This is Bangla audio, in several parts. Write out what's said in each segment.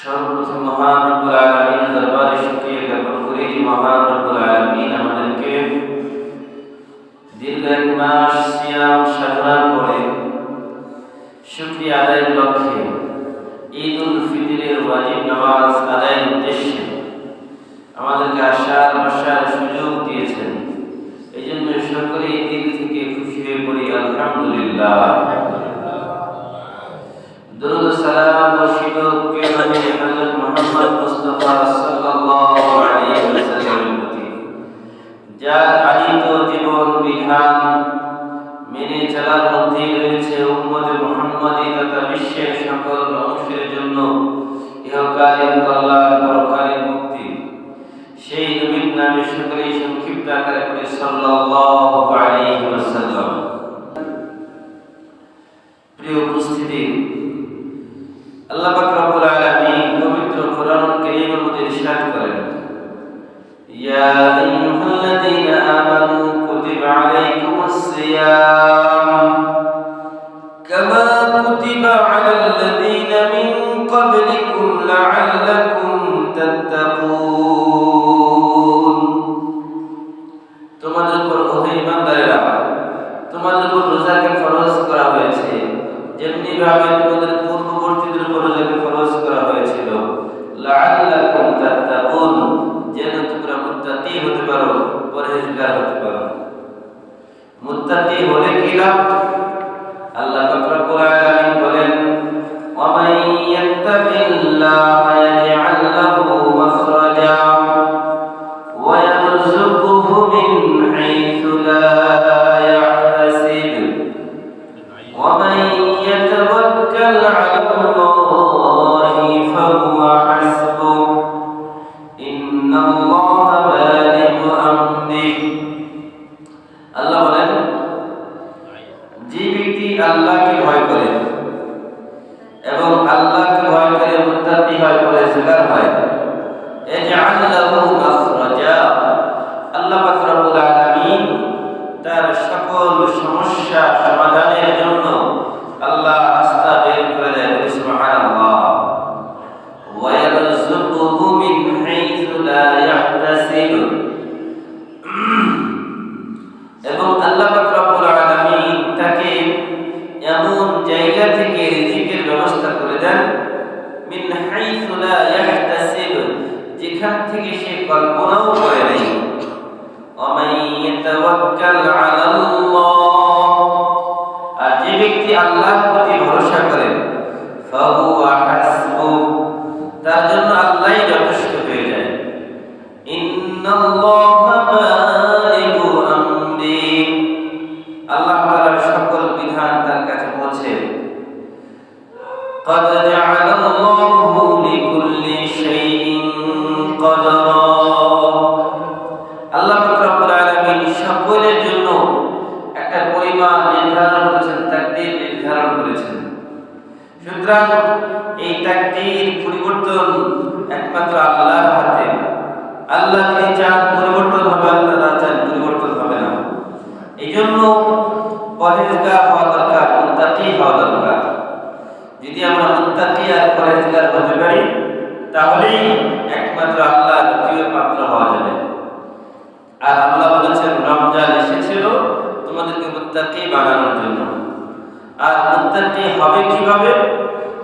সর্বপ্রথম মহান রব্বুল আলামিনের দরবারে শুকরিয়া জ্ঞাপন করি যে মহান রব্বুল আলামিন আমাদেরকে দীর্ঘ এক মাস সিয়াম সাধনার পরে শুকরিয়া আদায়ের লক্ষ্যে ঈদুল ফিতরের ওয়াজিব নামাজ আদায়ের উদ্দেশ্যে আমাদেরকে আসার বসার সুযোগ দিয়েছেন। এই জন্য সকলেই দিল থেকে খুশি হয়ে পড়ি আলহামদুলিল্লাহ। দরুদ সালাম বর্ষিত প্রিয় নবী হযরত মুহাম্মদ মুস্তাফা সাল্লাল্লাহু আলাইহি ওয়াসাল্লামের প্রতি, যার আনিত জীবন বিধান মেনে চলার মধ্যে রয়েছে উম্মতে মুহাম্মাদী তথা বিশ্বের সকল মানুষের জন্য ইহকালীন কল্যাণ পরকালীন মুক্তি। সেই নবীর নামে সকলেই সংক্ষিপ্ত আকারে পড়ি সাল্লাল্লাহু আলাইহি ওয়াসাল্লাম। প্রিয় উপস্থিতি, আল্লাহ পাক রব্বুল আলামিন পবিত্র কোরআনুল কারীমের মধ্যে ইরশাদ করেন, ইয়া আইয়ুহাল্লাযীনা আমানু কুতিবা আলাইকুমুস সিয়াম কামা কুতিবা আলাল্লাযীনা মিন ক্বাবলিকুম লাআল্লাকুম তাত্তাকুন। তোমাদের উপর ওহে ঈমানদারেরা, তোমাদের উপর রোজাকে ফরজ করা হয়েছে যেমনি ভাবে তোমাদের পূর্ববর্তীদের উপর রোজাকে ফরজ করা হয়েছিল, লাআল্লাকুম তাত্তাকুন, যেন তোমরা মুত্তাকি হতে পারো, পরহেজগার হতে পারো। মুত্তাকি হলে কি লাভ? আল্লাহ পাক রব্বুল আলামিন বলেন, ওয়া মান ইয়াত্তাকিল্লাহা ইয়াজআল লাহু মাখরাজা ওয়া ইয়ারযুকহু মিন হাইথু লা ইয়াহতাসিব ওয়া মান ইয়াতাওয়াক্কাল আলাল্লাহি ফাহুয়া হাসবুহ ইন্নাল্লাহা বালিগু আমরিহি। আল্লাহ বলেন, যে ব্যক্তি আল্লাহকে ভয় করে এবং আল্লাহকে ভয় করে মুত্তাকি হয়, পরহেজগার হয়, ইয়াজআল লাহু মাখরাজা, আল্লাহ পাক রব্বুল আলামিন তার সকল সমস্যা সমাধানের জন্য আল্লাহ রাস্তা বের করে দেন। সুবহানাল্লাহ। ওয়া ইয়ারযুকুহু মিন হাইথু লা ইয়াহতাসিব, এবং আল্লাহ পাক রব্বুল আলামিন তাকে এমন জায়গা থেকে রিজিকের ব্যবস্থা করে দেন, মিন হাইথু লা ইয়াহতাসিব, যেখান থেকে সে কল্পনাও করে নাই। ওয়া মান ইয়াতাওয়াক্কাল আলাল্লাহ, আর যে ব্যক্তি আল্লাহর প্রতি ভরসা করে, ফাহুয়া হাসবুহ, তার জন্য আল্লাহই যথেষ্ট হয়ে যায়। ইন্নাল্লাহা বালিগু আমরি, আল্লাহ তাআলার সকল বিধান তার কাছে পৌঁছে। قد جعل الله لكل شيء قدرا, আল্লাহ পাক রব্বুল আলামিন সকলের জন্য একটা পরিমাণ নির্ধারণ করেছেন, তাকদীর নির্ধারণ করেছেন। সুতরাং এই তাকদীর পরিবর্তন একমাত্র আল্লাহর হাতে। আল্লাহ যদি চান পরিবর্তন হবে, আল্লাহ না চান পরিবর্তন হবে না। এই জন্য পরহেজগার হওয়া দরকার, মুত্তাকি হওয়া দরকার। যদি আমরা মুত্তাকি আর পরহেজগার হতে পারি, তাহলেই একমাত্র আল্লাহর প্রিয় পাত্র হওয়া যাবে। আর আল্লাহ বলেছেন, রমজান এসেছিল তোমাদেরকে মুত্তাকি বানানোর জন্য। আর মুত্তাকি হবে কিভাবে?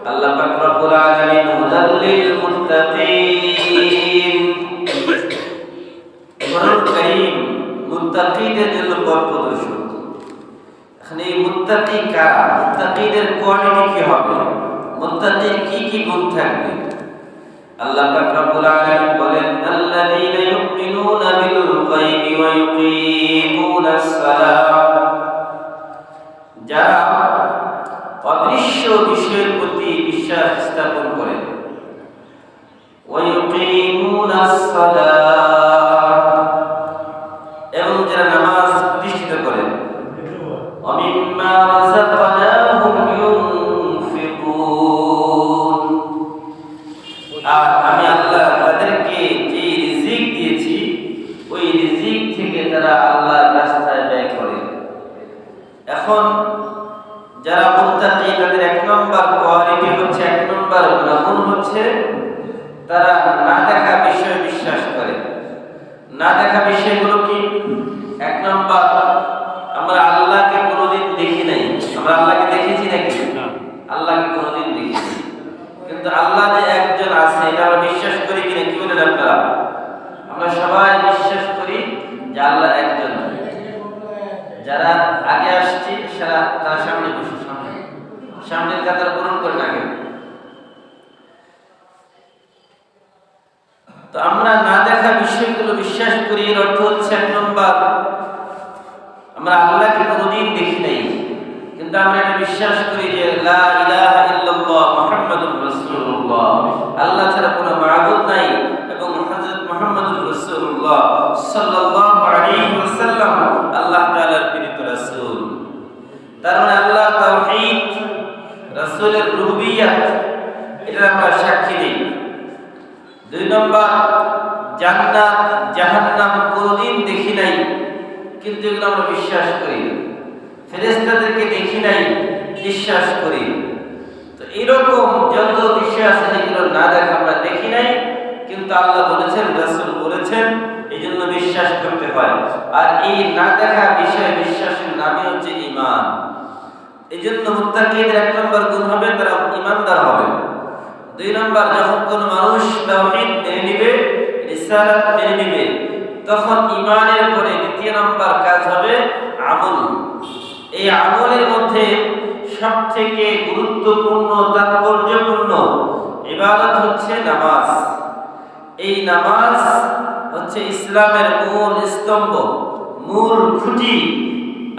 আল্লাহ পাক রব্বুল আলামিন হুদাল লিল মুত্তাকিন, কোরআন কারীম মুত্তাকিদের জন্য পথ প্রদর্শক। এখন এই মুত্তাকি কারা? মুত্তাকিদের কোয়ালিটি কি হবে? মুত্তাকির কি কি গুণ থাকবে? আল্লাহ পাক রব্বুল আলামিন বলেন, আল্লাযীনা ইউমিনুনা বিল গায়বি ওয়া ইউকিমুনাস সালাহ, যারা অদৃশ্য বিষয়ের প্রতি বিশ্বাস স্থাপন করে, ওয়া ইউকিমুনাস সালাহ, এবং যারা নামাজ প্রতিষ্ঠিত করে, ওয়া মিম্মা রাযাকনাহুম ইউনফিকুন, আর আমি আল্লাহ তাদেরকে যে রিজিক দিয়েছি ওই রিজিক থেকে তারা আল্লাহর রাস্তায় ব্যয় করে। এখন যারা মুত্তাকি তাদের এক নম্বর কোয়ালিটি হচ্ছে, এক নম্বর নম্বর গুণ হচ্ছে তারা না দেখা বিষয় বিশ্বাস করে। না দেখা বিষয়গুলো কি? এক নম্বর, আমরা আল্লাহকে কোনোদিন দেখি নাই। আমরা আল্লাহকে দেখেছি নাকি? আল্লাহকে কোনোদিন দেখিনি, কিন্তু আল্লাহ যে একজন আছে এটা আমরা বিশ্বাস করি কিনা? কি বলেন আপনারা? আমরা সবাই বিশ্বাস করি যে আল্লাহ একজন। যারা আগে আসছে তারা সামনে বসে, সামনের কাতার পূরণ করেন আগে। তো আমরা না দেখা বিষয়গুলো বিশ্বাস করি, এর অর্থ হচ্ছে এক নম্বর, আমরা আল্লাহকে কোনোদিন দেখি নাই, কিন্তু আমরা এটা বিশ্বাস করি যে লা ইলাহা ইল্লাল্লাহ মুহাম্মাদুর রাসূলুল্লাহ, আল্লাহ ছাড়া কোনো মাবুদ নাই এবং হযরত মুহাম্মদুর রাসূলুল্লাহ সাল্লাল্লাহু আলাইহি ওয়াসাল্লাম আল্লাহ তাআলার প্রেরিত রাসূল। তার মানে আল্লাহর তাওহীদ, রাসূলের রুবুবিয়্যাত, এটা আমরা সাক্ষী দিই। দুই নম্বর, জান্নাত জাহান্নাম কোনোদিন দেখি নাই, কিন্তু এগুলো আমরা বিশ্বাস করি। ফেরেশতাদেরকে দেখি নাই, বিশ্বাস করি। তো এরকম যত বিষয় আছে যেগুলো না দেখা, আমরা দেখি নাই কিন্তু আল্লাহ বলেছেন, রাসূল বলেছেন, এই জন্য বিশ্বাস করতে হয়। আর এই না দেখা বিষয়ে বিশ্বাসের নামই হচ্ছে ঈমান। এই জন্য মুত্তাকিদের এক নম্বর গুণ হবে তারা ঈমানদার হবে। দুই নম্বর, যখন কোন মানুষ তাওহীদ মেনে নিবে, রিসালাত মেনে নিবে, তখন ঈমানের পরে দ্বিতীয় নম্বর কাজ হবে আমল। এই আমলের মধ্যে সবথেকে গুরুত্বপূর্ণ, তাৎপর্যপূর্ণ ইবাদত হচ্ছে নামাজ। এই নামাজ হচ্ছে ইসলামের মূল স্তম্ভ, মূল খুঁটি।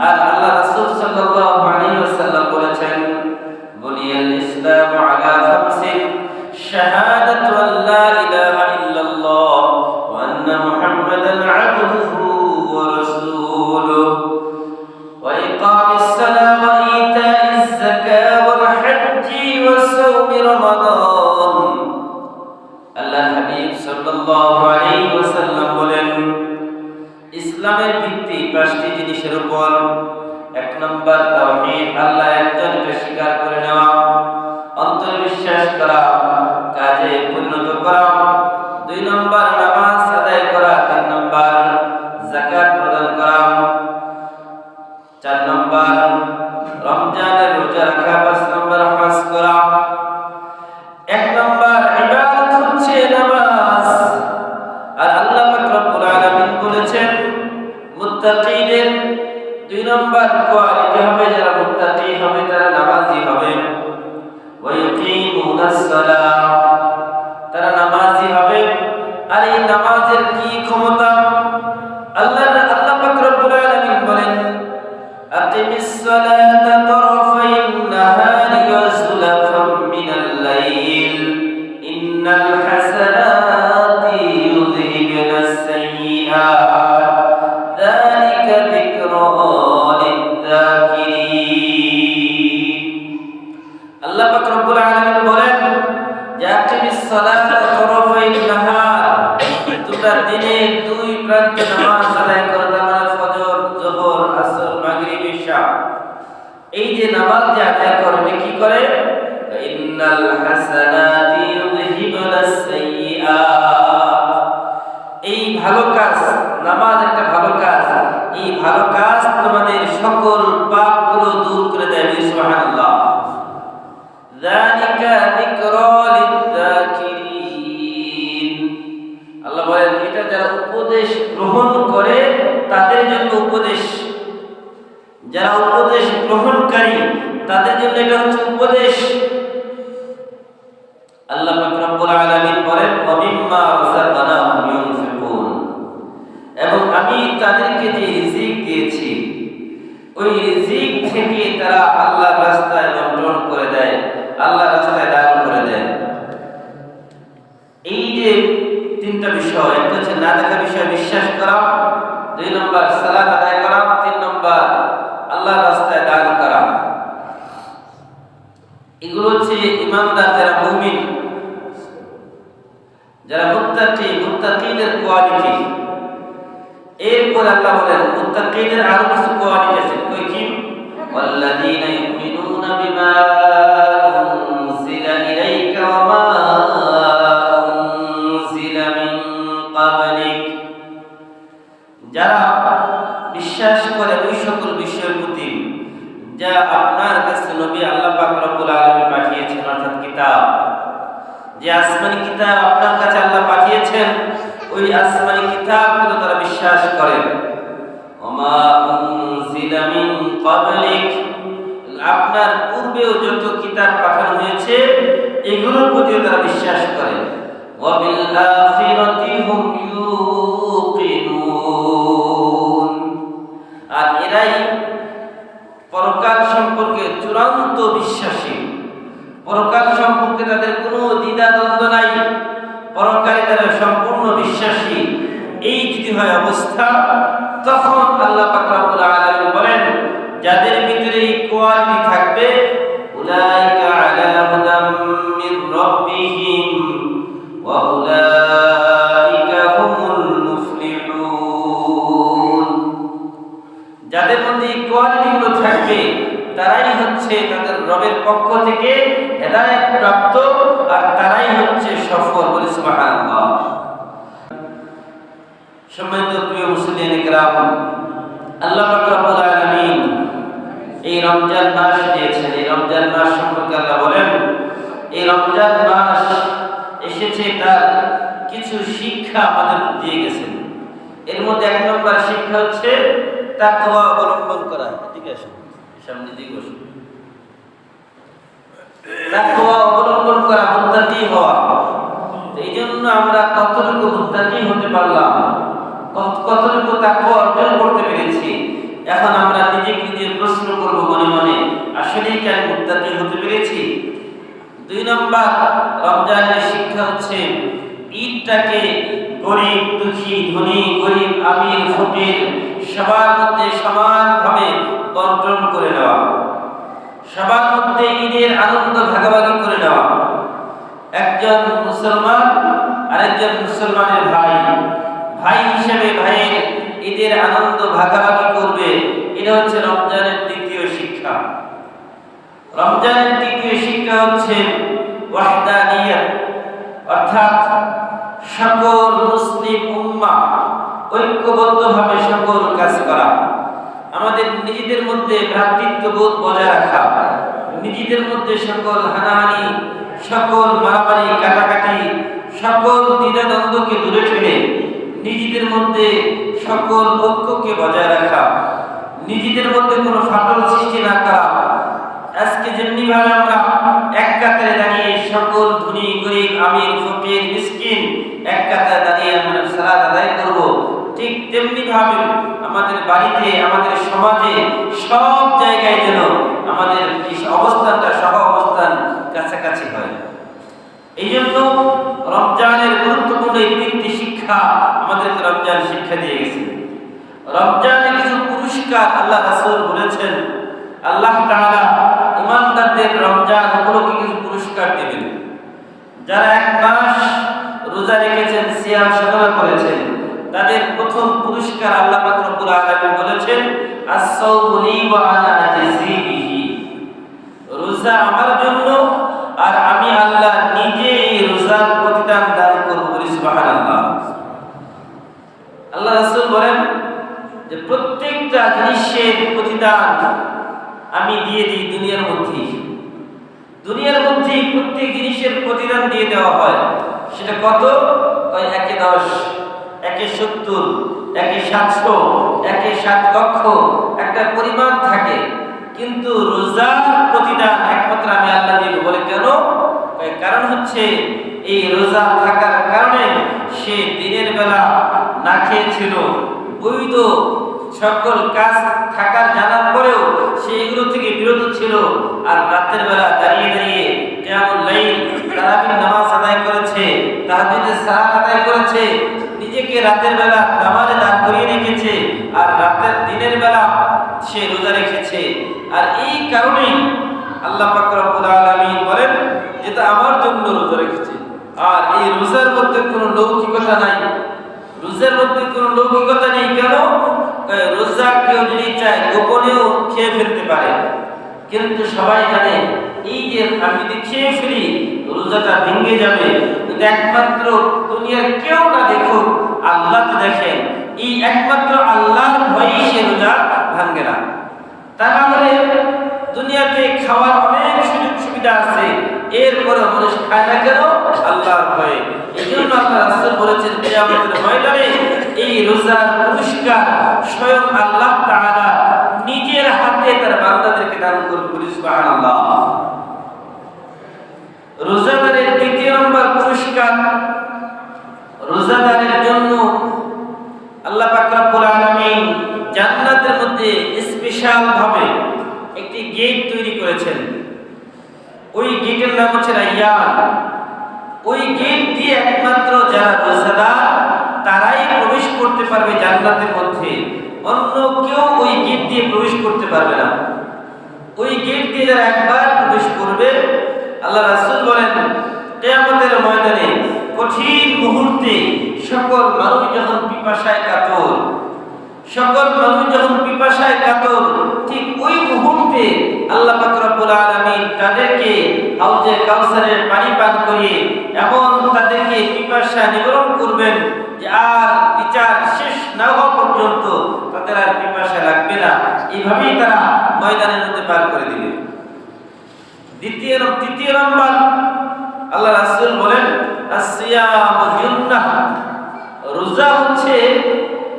আর আল্লাহ রাসূল সাল্লাল্লাহু আলাইহি ওয়াসাল্লাম বলেছেন, বুনিয়াল ইসলামু আলা খামসিন, শাহাদাতু আল্লা ইলাহা ইল্লাল্লাহ ওয়া আন্না মুহাম্মাদান আবদুহু ওয়া রাসূলুহু ওয়া ইকামিস সালাতি ওয়া ইতাইজ যাকাতি ওয়াল হজ্জি ওয়া সাওমি রমাদান। আল্লাহর হাবিব সাল্লাল্লাহু আলাইহি ওয়াসাল্লাম বলেন, ইসলামের ভিত্তি পাঁচটি জিনিসের উপর। এক নম্বর তাওহীদ, আল্লাহ একজন, এটা স্বীকার করে নেওয়া, অন্তরে বিশ্বাস করা, কাজে পরিণত করা। দুই নম্বর নামাজ আদায় করা। তিন নম্বর যাকাত প্রদান করা। চার নম্বর রমজানের রোজা রাখা। পাঁচ নম্বর হজ করা। এক নম্বর ইবাদত হচ্ছে নামাজ। আর আল্লাহ পাক রব্বুল আলামিন বলেছেন, মুত্তাকিদের দুই নম্বর কোয়ালিটি হবে, যারা মুত্তাকি হবে তারা নামাজি হবে। ওয়া ইউকিমুনাস সালাহ, তারা নামাজি হবে। আর এই নামাজের কি ক্ষমতা! আল্লাহ পাক রব্বুল আলামিন বলেন, আকিমিস সালাতা তারাফাইন নাহারি ওয়া সুলাফাম মিনাল লাইল ইন্নাল হাসানাতি ইউযহিবুনাস সাইয়্যাত যালিকা যিকরা লিয-যাকিরিন। আল্লাহ পাক রব্বুল আলামিন বলেন যে আকিমিস সালাতা তারাফাইন নাহার, তোমরা দিনের দুই প্রান্তে নামাজ আদায় করো। তার মানে ফজর, যোহর, আসর, মাগরিব, ইশা। এই যে নামাজ যে আদায় করে, কি করে? ইন্নাল হাসানাতি ইউযহিবুনাস সাইয়্যাত, এই ভালো কাজ, নামাজ একটা ভালো কাজ, এই ভালো কাজ তোমাদের সকল পাপগুলো দূর করে দেয়। সুবহানাল্লাহ। যালিকা যিকরা লিয-যাকিরিন। আল্লাহ বলেন, এটা যারা উপদেশ গ্রহণ করে তাদের জন্য উপদেশ, যারা উপদেশ গ্রহণকারী তাদের জন্য এটা হচ্ছে উপদেশ। আল্লাহ পাক রব্বুল আলামিন বলেন, ওয়া মিম্মা রাযাকনাহুম ইউনফিকুন, এবং আমি তাদেরকে যে রিজিক দিয়েছি ওই রিজিক থেকে তারা আল্লাহর রাস্তায় বন্টন করে দেয়, আল্লাহর রাস্তায় দান করে দেয়। এই যে তিনটা বিষয়, একটা হচ্ছে না দেখা বিষয় বিশ্বাস করা, দুই নম্বর সালাত আদায় করা, তিন নম্বর আল্লাহর রাস্তায় দান করা। এগুলো হচ্ছে ঈমানদার, যারা মুমিন, যারা মুত্তাকি, মুত্তাকিদের কোয়ালিটি। এরপর আল্লাহ বলেন মুত্তাকিদের আরো কিছু কোয়ালিটি আছে। কই কি? ওয়াল্লাযীনা ইউমিনুনা বিমা উনজিলা ইলাইকা ওয়া মা উনজিলা মিন ক্বাবলিক, যারা বিশ্বাস করে ওই সকল বিষয়ের প্রতি যা আপনার কাছে নবী আল্লাহ পাক রব্বুল আলামিন পাঠিয়েছেন, অর্থাৎ কিতাব, যে আসমানি কিতাব আপনার কাছে আল্লাহ পাঠিয়েছেন, ওই আসমানি কিতাবগুলো তারা বিশ্বাস করে। ওমা উনজিলা মিন ক্বাবলিক, আপনার পূর্বেও যত কিতাব পাঠানো হয়েছে এগুলোর প্রতিও তারা বিশ্বাস করে। ওয়া বিল আখিরাতি হুম ইউকিনুন, আর এরাই পরকাল সম্পর্কে চূড়ান্ত বিশ্বাসী। পরকাল সম্পর্কে তাদের কোনো দ্বিধা দ্বন্দ্ব নাই, পরকালে তারা সম্পূর্ণ বিশ্বাসী। এই যদি হয় অবস্থা, তখন আল্লাহ পাক রব্বুল আলামিন বলেন যাদের ভিতরে এই কোয়ালিটি থাকবে, উলাইকা আলা হুদাম মির রাব্বিহিম ওয়া উলাইকা হুমুল মুফলিহুন, যাদের মধ্যে এই কোয়ালিটিগুলো থাকবে তারাই হচ্ছে তাদের রবের পক্ষ থেকে হেদায়েত প্রাপ্ত, আর তারাই হচ্ছে সফল। বলি সুবহানাল্লাহ। সম্মানিত প্রিয় মুসলিম কিরাম, আল্লাহ পাক রব্বুল আলামিন এই রমজান মাস দিয়েছেন। এই রমজান মাস সম্পর্কে আল্লাহ বলেন, এই রমজান মাস এসেছে তার কিছু শিক্ষা আমাদের দিয়ে গেছেন। এর মধ্যে এক নম্বর শিক্ষা হচ্ছে তাকওয়া অবলম্বন করা। ঠিক আছে, সামনে দিকে বসুন। তাকওয়া অবলম্বন করা, মুত্তাকি হওয়া। এই জন্য আমরা কতটুকু মুত্তাকি হতে পারলাম, কতটুকু তাকওয়া অর্জন করতে পেরেছি, এখন আমরা নিজে প্রশ্ন করব মনে মনে, আসলে কি আমি মুত্তাকি হতে পেরেছি? দুই নম্বর রমজানের শিক্ষা হচ্ছে ঈদটাকে গরিব দুঃখী, ধনী গরিব, আমির ফকির সবার মধ্যে সমানভাবে বন্টন করে নেওয়া, সবার মধ্যে ঈদের আনন্দ ভাগাভাগি করে নেওয়া। একজন মুসলমান আরেকজন মুসলমানের ভাই হিসেবে ভাইয়ের ঈদের আনন্দ ভাগাভাগি করবে। এটা হচ্ছে রমজানের দ্বিতীয় শিক্ষা। রমজানের তৃতীয় শিক্ষা হচ্ছে ওয়াহদানিয়ত, অর্থাৎ সকল মুসলিম উম্মাহ ঐক্যবদ্ধভাবে সকল কাজ করা, আমাদের নিজেদের মধ্যে ভ্রাতৃত্ববোধ বজায় রাখা, নিজেদের মধ্যে সকল হানাহানি, সকল মারামারি কাটাকাটি, সকল দ্বিধাদ্বন্দ্বকে দূরে ঠেলে নিজেদের মধ্যে সকল ঐক্যকে বজায় রাখা, নিজেদের মধ্যে কোনো ফাটল সৃষ্টি না করা। আজকে যেমনি ভাবে আমরা এক কাতারে দাঁড়িয়ে সকল ধনী গরিব আমির ফকির মিসকিন এক কাতারে দাঁড়িয়ে আমরা সালাত আদায় করব, ঠিক তেমনি ভাবে আমাদের বাড়িতে, আমাদের সমাজে, সব জায়গায় যেন আমাদের অবস্থানটা সহ অবস্থান কাছাকাছি হয়। এই জন্য রমজানের গুরুত্বপূর্ণ এই তিনটি শিক্ষা আমাদেরকে রমজান শিক্ষা দিয়ে গেছে। রমজানে কিছু পুরস্কার আল্লাহ রাসূল বলেছেন, আল্লাহ তাআলা ইমানদারদের রমজান উপলক্ষে কিছু পুরস্কার দিবেন। যারা এক মাস রোজা রেখেছেন, সিয়াম সাধনা করেছেন, তাদের প্রথম পুরস্কার আল্লাহ পাক রব্বুল আলামিন বলেছেন, আস-সাওমু লি ওয়া আনা আজজি বিহি, রোজা আমার জন্য আর আমি আল্লাহ নিজে এই রোজার প্রতিদান দান করব। বলি সুবহানাল্লাহ। আল্লাহ রাসূল বলেন যে প্রত্যেকটা জিনিসের প্রতিদান আমি দিয়ে দিই দুনিয়ার মধ্যেই প্রত্যেক জিনিসের প্রতিদান দিয়ে দেওয়া হয়। সেটা কত? একে 10, একে 70, একে 700, একে 7 লক্ষ, একটা পরিমাণ থাকে। কিন্তু রোজার প্রতিদান একমাত্র আমি আল্লাহ দিব। বলে কেন? কারণ হচ্ছে এই রোজা থাকার কারণে সে দিনের বেলা না খেয়েছিল, বৈধ সকল কাজ থাকার জানার পরেও সে এগুলো থেকে বিরত ছিল, আর রাতের বেলা দাঁড়িয়ে দাঁড়িয়ে কিয়ামুল লাইল, তারাবির নামাজ আদায় করেছে, তাহাজ্জুদের সালাত আদায় করেছে, নিজেকে রাতের বেলা নামাজে দাঁড় করিয়ে রেখেছে, আর দিনের বেলা সে রোজা রেখেছে। আর এই কারণেই আল্লাহ পাক রব্বুল আলামিন বলেন যেটা আমার জন্য রোজা রেখেছে। আর এই রোজার মধ্যে কোনো লৌকিকতা নাই, রোজার মধ্যে কোনো লৌকিকতা নেই। কেন? রোজা কেউ যদি চায় গোপনেও খেয়ে ফেলতে পারে, কিন্তু সবাই জানে এই যে আমি যদি খেয়ে ফেলি রোজাটা ভেঙে যাবে, কিন্তু একমাত্র দুনিয়ার কেউ না দেখুক, আল্লাহ তো দেখেন, এই একমাত্র আল্লাহর ভয়ে সে রোজা ভাঙে না। তা না হলে দুনিয়াতে খাওয়ার অনেক সুযোগ সুবিধা আছে, এরপরে মানুষ খায় না কেন? আল্লাহর ভয়ে। এই জন্য আল্লাহ রাসূল বলেছেন কিয়ামতের ময়দানে এই রোজার পুরস্কার স্বয়ং আল্লাহ তাআলা নিজের হাতে তার বান্দাদেরকে দান করবেন। সুবহানাল্লাহ। রোজাদারের দ্বিতীয় নম্বর পুরস্কার, রোজাদারের জন্য আল্লাহ পাক রব্বুল আলামিন জান্নাতের মধ্যে স্পেশাল ভাবে একটি গেট তৈরি করেছেন। ওই গেটের নাম হচ্ছে রায়্যান। ওই গেট দিয়ে একমাত্র যারা রোজাদার তারাই প্রবেশ করতে পারবে জান্নাতের মধ্যে, অন্য কেউ ওই গেট দিয়ে প্রবেশ করতে পারবে না। ওই গেট দিয়ে যারা একবার প্রবেশ করবে, আল্লাহ রাসূল বলেন কিয়ামতের ময়দানে কঠিন মুহূর্তে সকল মানুষ যখন পিপাসায় কাতর, সকল মানুষ যখন পিপাসায় কাতর, ঠিক ওই মুহূর্তে আল্লাহ পাক রব্বুল আলামিন তাদেরকে হাউজে কাউসারের পানি পান করিয়ে এমন তাদেরকে পিপাসা নিবারণ করবেন যে আর বিচার শেষ না হওয়া পর্যন্ত তাদের আর পিপাসা লাগবে না। এইভাবেই তারা ময়দানের মধ্যে পার করে দিবে। তৃতীয় নম্বর আল্লাহ রাসূল বলেন আসিয়ামু জুন্নাহ, রোজা হচ্ছে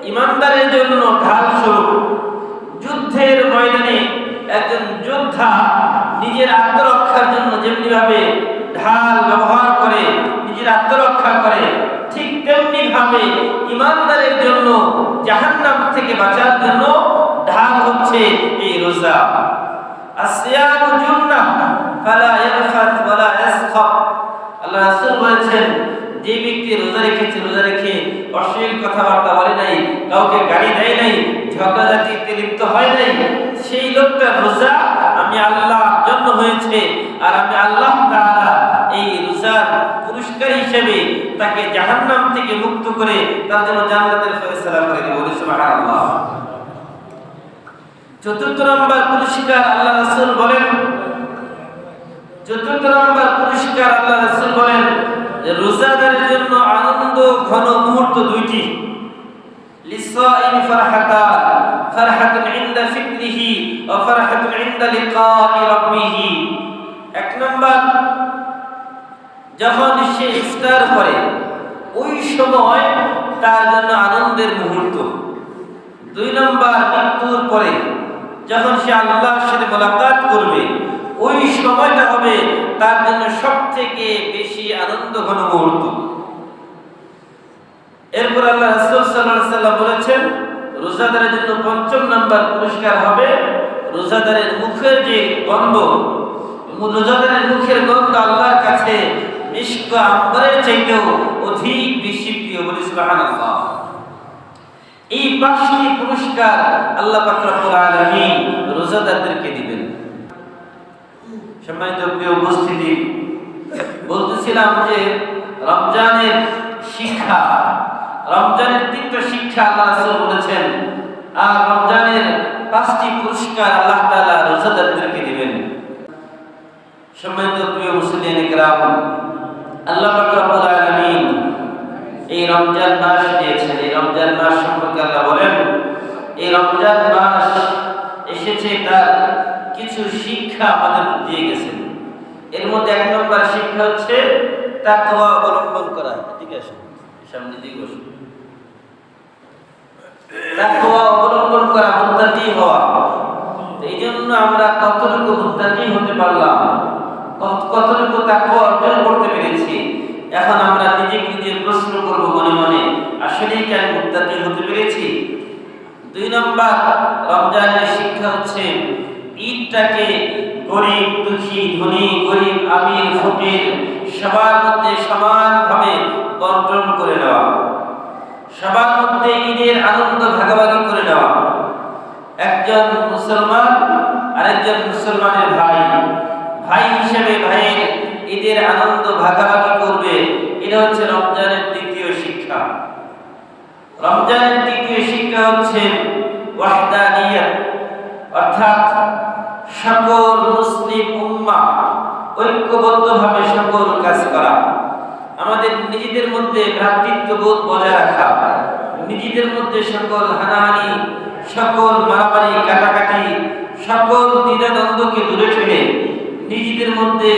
ইমানদারের জন্য ঢাল স্বরূপ। যুদ্ধের ময়দানে একজন যোদ্ধা নিজের আত্মরক্ষার জন্য যেমনি ভাবে ঢাল ব্যবহার করে নিজের আত্মরক্ষা করে, ঠিক তেমনি ভাবে ইমানদারের জন্য জাহান্নাম থেকে বাঁচার জন্য ঢাল হচ্ছে এই রোজা। আসিয়ামু জুন্নাহ ফালা ইয়ারফাত ওয়ালা ইয়াসখাব। আল্লাহ রাসূল বলেছেন যে ব্যক্তি রোজা রেখেছে, রোজা রেখে অশ্লীল কথাবার্তা বলে নাই, কাউকে গালি দেয় নাই, ঝগড়াঝাটিতে লিপ্ত হয় নাই, সেই লোকটার রোজা আমি আল্লাহর জন্য হয়েছে। আর আমি আল্লাহ তাআলা এই রোজার পুরস্কার হিসেবে তাকে জাহান্নাম থেকে মুক্ত করে তার জন্য জান্নাতের ফয়সালা করে দেব। সুবহানাল্লাহ। চতুর্থ নম্বর পুরস্কার আল্লাহ রাসূল বলেন, রোজাদারের জন্য আনন্দ ঘন মুহূর্ত দুইটি। লিসাইম ফারহাতান, ফারহাতুন ইনদা ফিতরিহি ওয়া ফারহাতুন ইনদা লিকাই রাব্বিহি। এক নম্বর যখন সে ইফতার করে ওই সময় তার জন্য আনন্দের মুহূর্ত। দুই নম্বর মৃত্যুর পরে যখন সে আল্লাহর সাথে মোলাকাত করবে ওই সময়টা হবে তার জন্য সবথেকে বেশি আনন্দ ঘন মুহূর্ত। এরপর আল্লাহ রাসূল সাল্লাল্লাহু আলাইহি ওয়াসাল্লাম বলেছেন রোজাদারের জন্য পঞ্চম নাম্বার পুরস্কার হবে রোজাদারের মুখের যে গন্ধ, রোজাদারের মুখের গন্ধ আল্লাহর কাছে মিশক আম্বরের চাইতেও অধিক বেশি প্রিয়। বলি সুবহানাল্লাহ। এই পাঁচটি পুরস্কার আল্লাহ পাক রব্বুল আলামিন রোজাদারদেরকে দিবেন। সম্মানিত প্রিয় উপস্থিতি, বলতেছিলাম যে রমজানের শিক্ষা, রমজানের তিনটা শিক্ষা আল্লাহ রাসূল বলেছেন, আর রমজানের পাঁচটি পুরস্কার আল্লাহ তাআলা রোজাদারদেরকে দিবেন। সম্মানিত প্রিয় মুসলিম কিরাম, আল্লাহ পাক রব্বুল আলামিন এই রমজান মাস দিয়েছেন। এই রমজান মাস সম্পর্কে আল্লাহ বলেন এই রমজান মাস এসেছে তার কিছু শিক্ষা আমাদের দিয়ে গেছেন। এর মধ্যে এক নম্বর শিক্ষা হচ্ছে তাকওয়া অবলম্বন করা। ঠিক আছে, সামনে দিকে বসুন। তাকওয়া অবলম্বন করা, মুত্তাকি হওয়া। এই জন্য আমরা কতটুকু মুত্তাকি হতে পারলাম, কতটুকু তাকওয়া অর্জন করতে পেরেছি, এখন আমরা নিজে প্রশ্ন করব মনে মনে, আসলেই কি আমি মুত্তাকি হতে পেরেছি? দুই নম্বর রমজানের শিক্ষা হচ্ছে ঈদটাকে গরিব দুঃখী, ধনী গরিব, আমির ফকির সবার মধ্যে সমানভাবে বন্টন করে নেওয়া, সবার মধ্যে ঈদের আনন্দ ভাগাভাগি করে নেওয়া। একজন মুসলমান আরেকজন মুসলমানের ভাই, ভাই হিসেবে ভাইয়ের ঈদের আনন্দ ভাগাভাগি করবে। এটা হচ্ছে রমজানের দ্বিতীয় শিক্ষা। রমজানের তৃতীয় শিক্ষা হচ্ছে ওয়াহদানিয়ত, অর্থাৎ সকল মুসলিম উম্মাহ ঐক্যবদ্ধভাবে সকল কাজ করা, আমাদের নিজেদের মধ্যে ভ্রাতৃত্ববোধ বজায় রাখা, নিজেদের মধ্যে সকল হানাহানি, সকল মারামারি কাটাকাটি, সকল দ্বিধাদ্বন্দ্বকে দূরে ঠেলে নিজেদের মধ্যে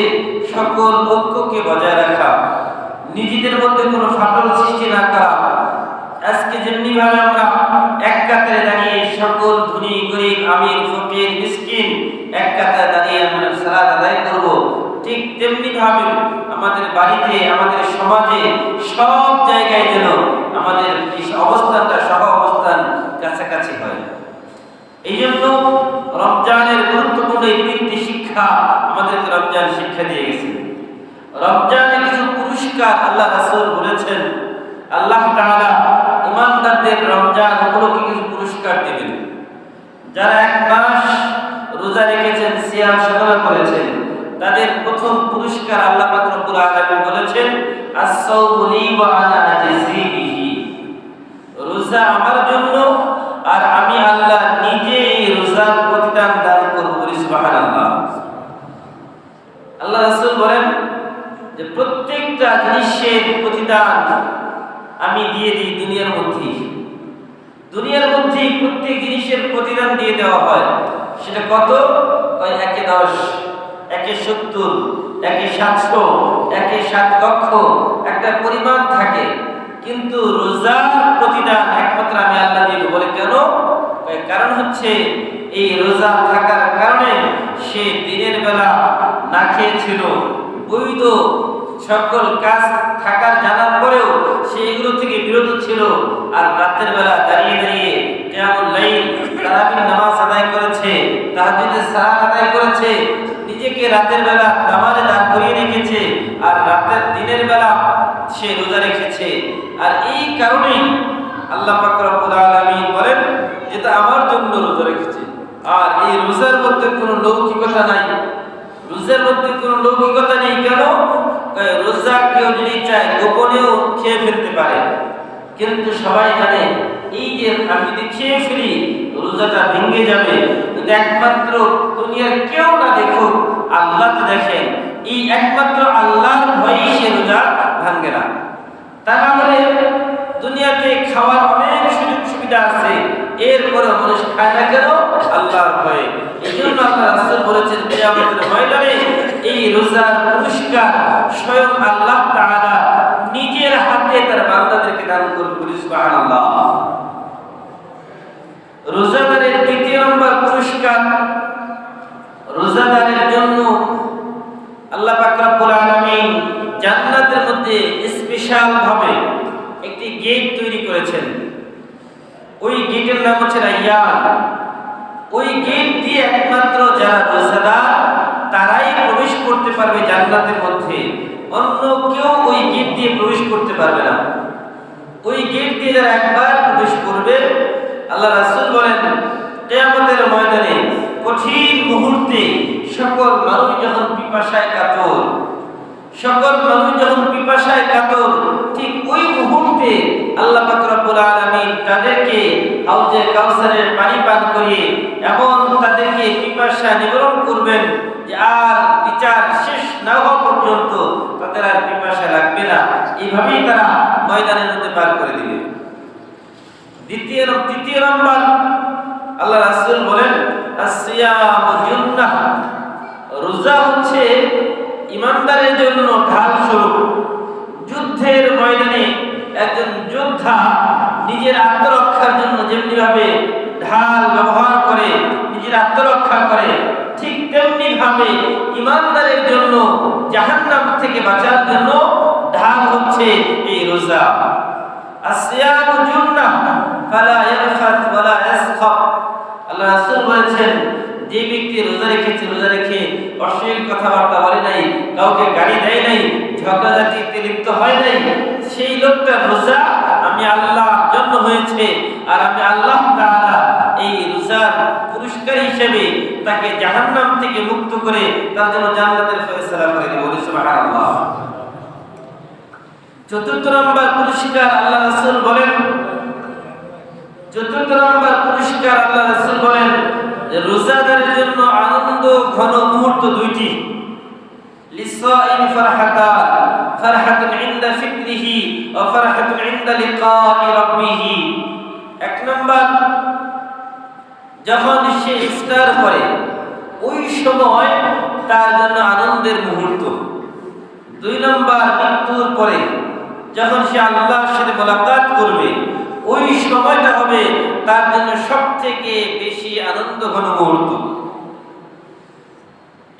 সকল ঐক্যকে বজায় রাখা, নিজেদের মধ্যে কোনো ফাটল সৃষ্টি না করা। আজকে যেমনি ভাবে আমরা এক কাতারে দাঁড়িয়ে সকল ধনী গরিব আমির ফকির মিসকিন এক কাতারে দাঁড়িয়ে আমরা সালাত আদায় করব, ঠিক তেমনি ভাবে আমাদের বাড়িতে, আমাদের সমাজে, সব জায়গায় যেন আমাদের অবস্থানটা সহ অবস্থান কাছাকাছি হয়। এই জন্য রমজানের গুরুত্বপূর্ণ এই তিনটি শিক্ষা আমাদেরকে রমজান শিক্ষা দিয়ে গেছে। রমজানে কিছু পুরস্কার আল্লাহ রাসূল বলেছেন, আল্লাহ তাআলা ইমানদারদের রমজান উপলক্ষে কিছু পুরস্কার দিবেন। যারা এক মাস রোজা রেখেছেন, সিয়াম সাধনা করেছেন, তাদের প্রথম পুরস্কার আল্লাহ পাক রব্বুল আলামিন বলেছেন, আস-সাওমু লি ওয়া আনা আজজি বিহি। রোজা আমার জন্য আর আমি আল্লাহ নিজে এই রোজার প্রতিদান দান করব। সুবহানাল্লাহ। আল্লাহ রাসূল বলেন যে প্রত্যেকটা জিনিসের প্রতিদান আমি দিয়ে দিই দুনিয়ার মধ্যে। দুনিয়ার মধ্যে প্রত্যেক জিনিসের প্রতিদান দিয়ে দেওয়া হয়। সেটা কত? একে 10, একে 70, একে 700, একে 7 লক্ষ, একটা পরিমাণ থাকে। কিন্তু রোজার প্রতিদান একমাত্র আমি আল্লাহ দিব। বলে কেন? কারণ হচ্ছে এই রোজা থাকার কারণে সে দিনের বেলা না খেয়েছিল, বৈধ সকল কাজ থাকার জানার পরেও সে এগুলো থেকে বিরত ছিল, আর রাতের বেলা দাঁড়িয়ে দাঁড়িয়ে কিয়ামুল লাইল, তারাবির নামাজ আদায় করেছে, তাহাজ্জুদের সালাত আদায় করেছে, নিজেকে রাতের বেলা নামাজে দাঁড় করিয়ে রেখেছে, আর রাতের দিনের বেলা সে রোজা রেখেছে। আর এই কারণেই আল্লাহ পাক রব্বুল আলামিন বলেন, এটা আমার জন্য রোজা রেখেছে। আর এই রোজার মধ্যে কোনো লৌকিকতা নাই, রোজার মধ্যে কোনো লৌকিকতা নেই। কেন? রোজা কেউ যদি চায় গোপনেও খেয়ে ফেলতে পারে, কিন্তু সবাই জানে এই যে আমি যদি খেয়ে ফেলি রোজাটা ভেঙে যাবে। কিন্তু একমাত্র দুনিয়ার কেউ না দেখুক, আল্লাহ তো দেখেন, এই একমাত্র আল্লাহর ভয়েই সে রোজা ভাঙে না। তা না হলে দুনিয়াতে খাওয়ার অনেক সুযোগ সুবিধা আছে, এরপরে মানুষ খায় না কেন? আল্লাহর ভয়ে। এই জন্য আল্লাহ রাসূল বলেছেন, কিয়ামতের ময়দানে এই রোজার পুরস্কার স্বয়ং আল্লাহ তাআলা নিজের হাতে তার বান্দাদেরকে দান করবেন। সুবহানাল্লাহ। রোজাদারের দ্বিতীয় নম্বর পুরস্কার, রোজাদারের জন্য আল্লাহ পাক রব্বুল আলামিন জান্নাতের মধ্যে স্পেশাল ভাবে একটি গেট তৈরি করেছেন। ওই গেটের নাম হচ্ছে রায়্যান। ওই গেট দিয়ে একমাত্র যারা রোজাদার তারাই প্রবেশ করতে পারবে জান্নাতের মধ্যে, অন্য কেউ ওই গেট দিয়ে প্রবেশ করতে পারবে না। ওই গেট দিয়ে যারা একবার প্রবেশ করবে, আল্লাহ রাসূল বলেন, কিয়ামতের ময়দানে কঠিন মুহূর্তে সকল মানুষ যখন পিপাসায় কাতর, সকল মানুষ যখন পিপাসায় কাতর, ঠিক ওই মুহূর্তে আল্লাহ পাক রব্বুল আলামিন তাদেরকে হাউজে কাউসারের পানি পান করিয়ে এমন তাদেরকে পিপাসা নিবারণ করবেন যে আর বিচার শেষ না হওয়া পর্যন্ত তাদের আর পিপাসা লাগবে না। এইভাবেই তারা ময়দানের মধ্যে পার করে দিবে। দ্বিতীয় নম্বর আল্লাহ রাসূল বলেন, আসিয়ামু জুন্নাহ। রোজা হচ্ছে ইমানদারের জন্য ঢাল স্বরূপ। যুদ্ধের ময়দানে একজন যোদ্ধা নিজের আত্মরক্ষার জন্য যেমনি ভাবে ঢাল ব্যবহার করে নিজের আত্মরক্ষা করে, ঠিক তেমনি ভাবে ইমানদারের জন্য জাহান্নাম থেকে বাঁচার জন্য ঢাল হচ্ছে এই রোজা। আসিয়ামু জুন্নাহ ফালা ইয়ারফাত ওয়ালা ইয়াসখাব। আল্লাহ রাসূল বলেছেন, যে ব্যক্তি রোজা রেখেছে, রোজা রেখে অশ্লীল কথাবার্তা বলে নাই, কাউকে গালি দেয় নাই, ঝগড়াঝাটিতে লিপ্ত হয় নাই, সেই লোকটা রোজা আমি আল্লাহর জন্য হয়েছে। আর আমি আল্লাহ তাআলা এই রোজার পুরস্কার হিসেবে তাকে জাহান্নাম থেকে মুক্ত করে তার জন্য জান্নাতের ফয়সালা করে দেব। সুবহানাল্লাহ। চতুর্থ নম্বর পুরস্কার আল্লাহ রাসূল বলেন, রোজাদারের জন্য আনন্দ ঘন মুহূর্ত দুইটি। লিসাইম ফারহাতান, ফারহাতুন ইনদা ফিতরিহি ওয়া ফারহাতুন ইনদা লিকাই রাব্বিহ। এক নম্বর, যখন সে ইফতার করে ওই সময় তার জন্য আনন্দের মুহূর্ত। দুই নম্বর, মৃত্যুর পরে যখন সে আল্লাহর সাথে মোলাকাত করবে ওই সময়টা হবে তার জন্য সবথেকে বেশি আনন্দ ঘন মুহূর্ত।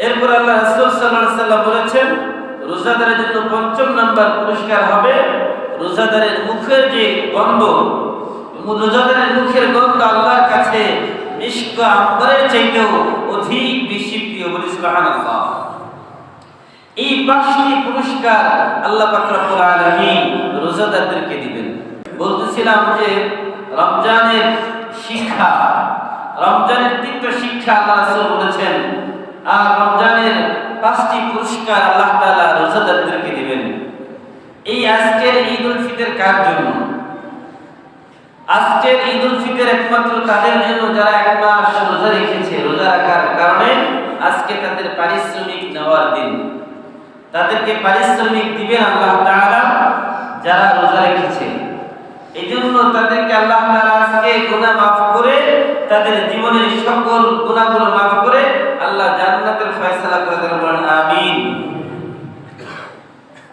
এরপর আল্লাহ রাসূল সাল্লাল্লাহু আলাইহি ওয়াসাল্লাম বলেছেন, রোজাদারের জন্য পঞ্চম নাম্বার পুরস্কার হবে রোজাদারের মুখের যে গন্ধ, রোজাদারের মুখের গন্ধ আল্লাহর কাছে মিশক আম্বরের চাইতেও অধিক বেশি প্রিয়। বলি সুবহানাল্লাহ। এই 5টি পুরস্কার আল্লাহ পাক রব্বুল আলামিন রোজাদারদেরকে দিবেন। বলতেছিলাম যে রমজানের শিক্ষা, রমজানের 3টা শিক্ষা আল্লাহ রাসূল বলেছেন, আর রমজানের 5টি পুরস্কার আল্লাহ তাআলা রোজাদারদেরকে দিবেন। এই আজকের ঈদুল ফিতর কার জন্য? আজকের ঈদুল ফিতর একমাত্র তাদের জন্য যারা এক মাস রোজা রেখেছে। রোজা রাখার কারণে আজকে তাদের পারিশ্রমিক নেওয়ার দিন। তাদেরকে পারিশ্রমিক দিবেন আল্লাহ তাআলা যারা রোজা রেখেছে। এই জন্য তাদেরকে আল্লাহ তাআলা আজকে গুনাহ মাফ করে, তাদের জীবনের সকল গুনাহগুলো মাফ করে আল্লাহ জান্নাতের ফয়সালা করে দেন। বলেন আমিন।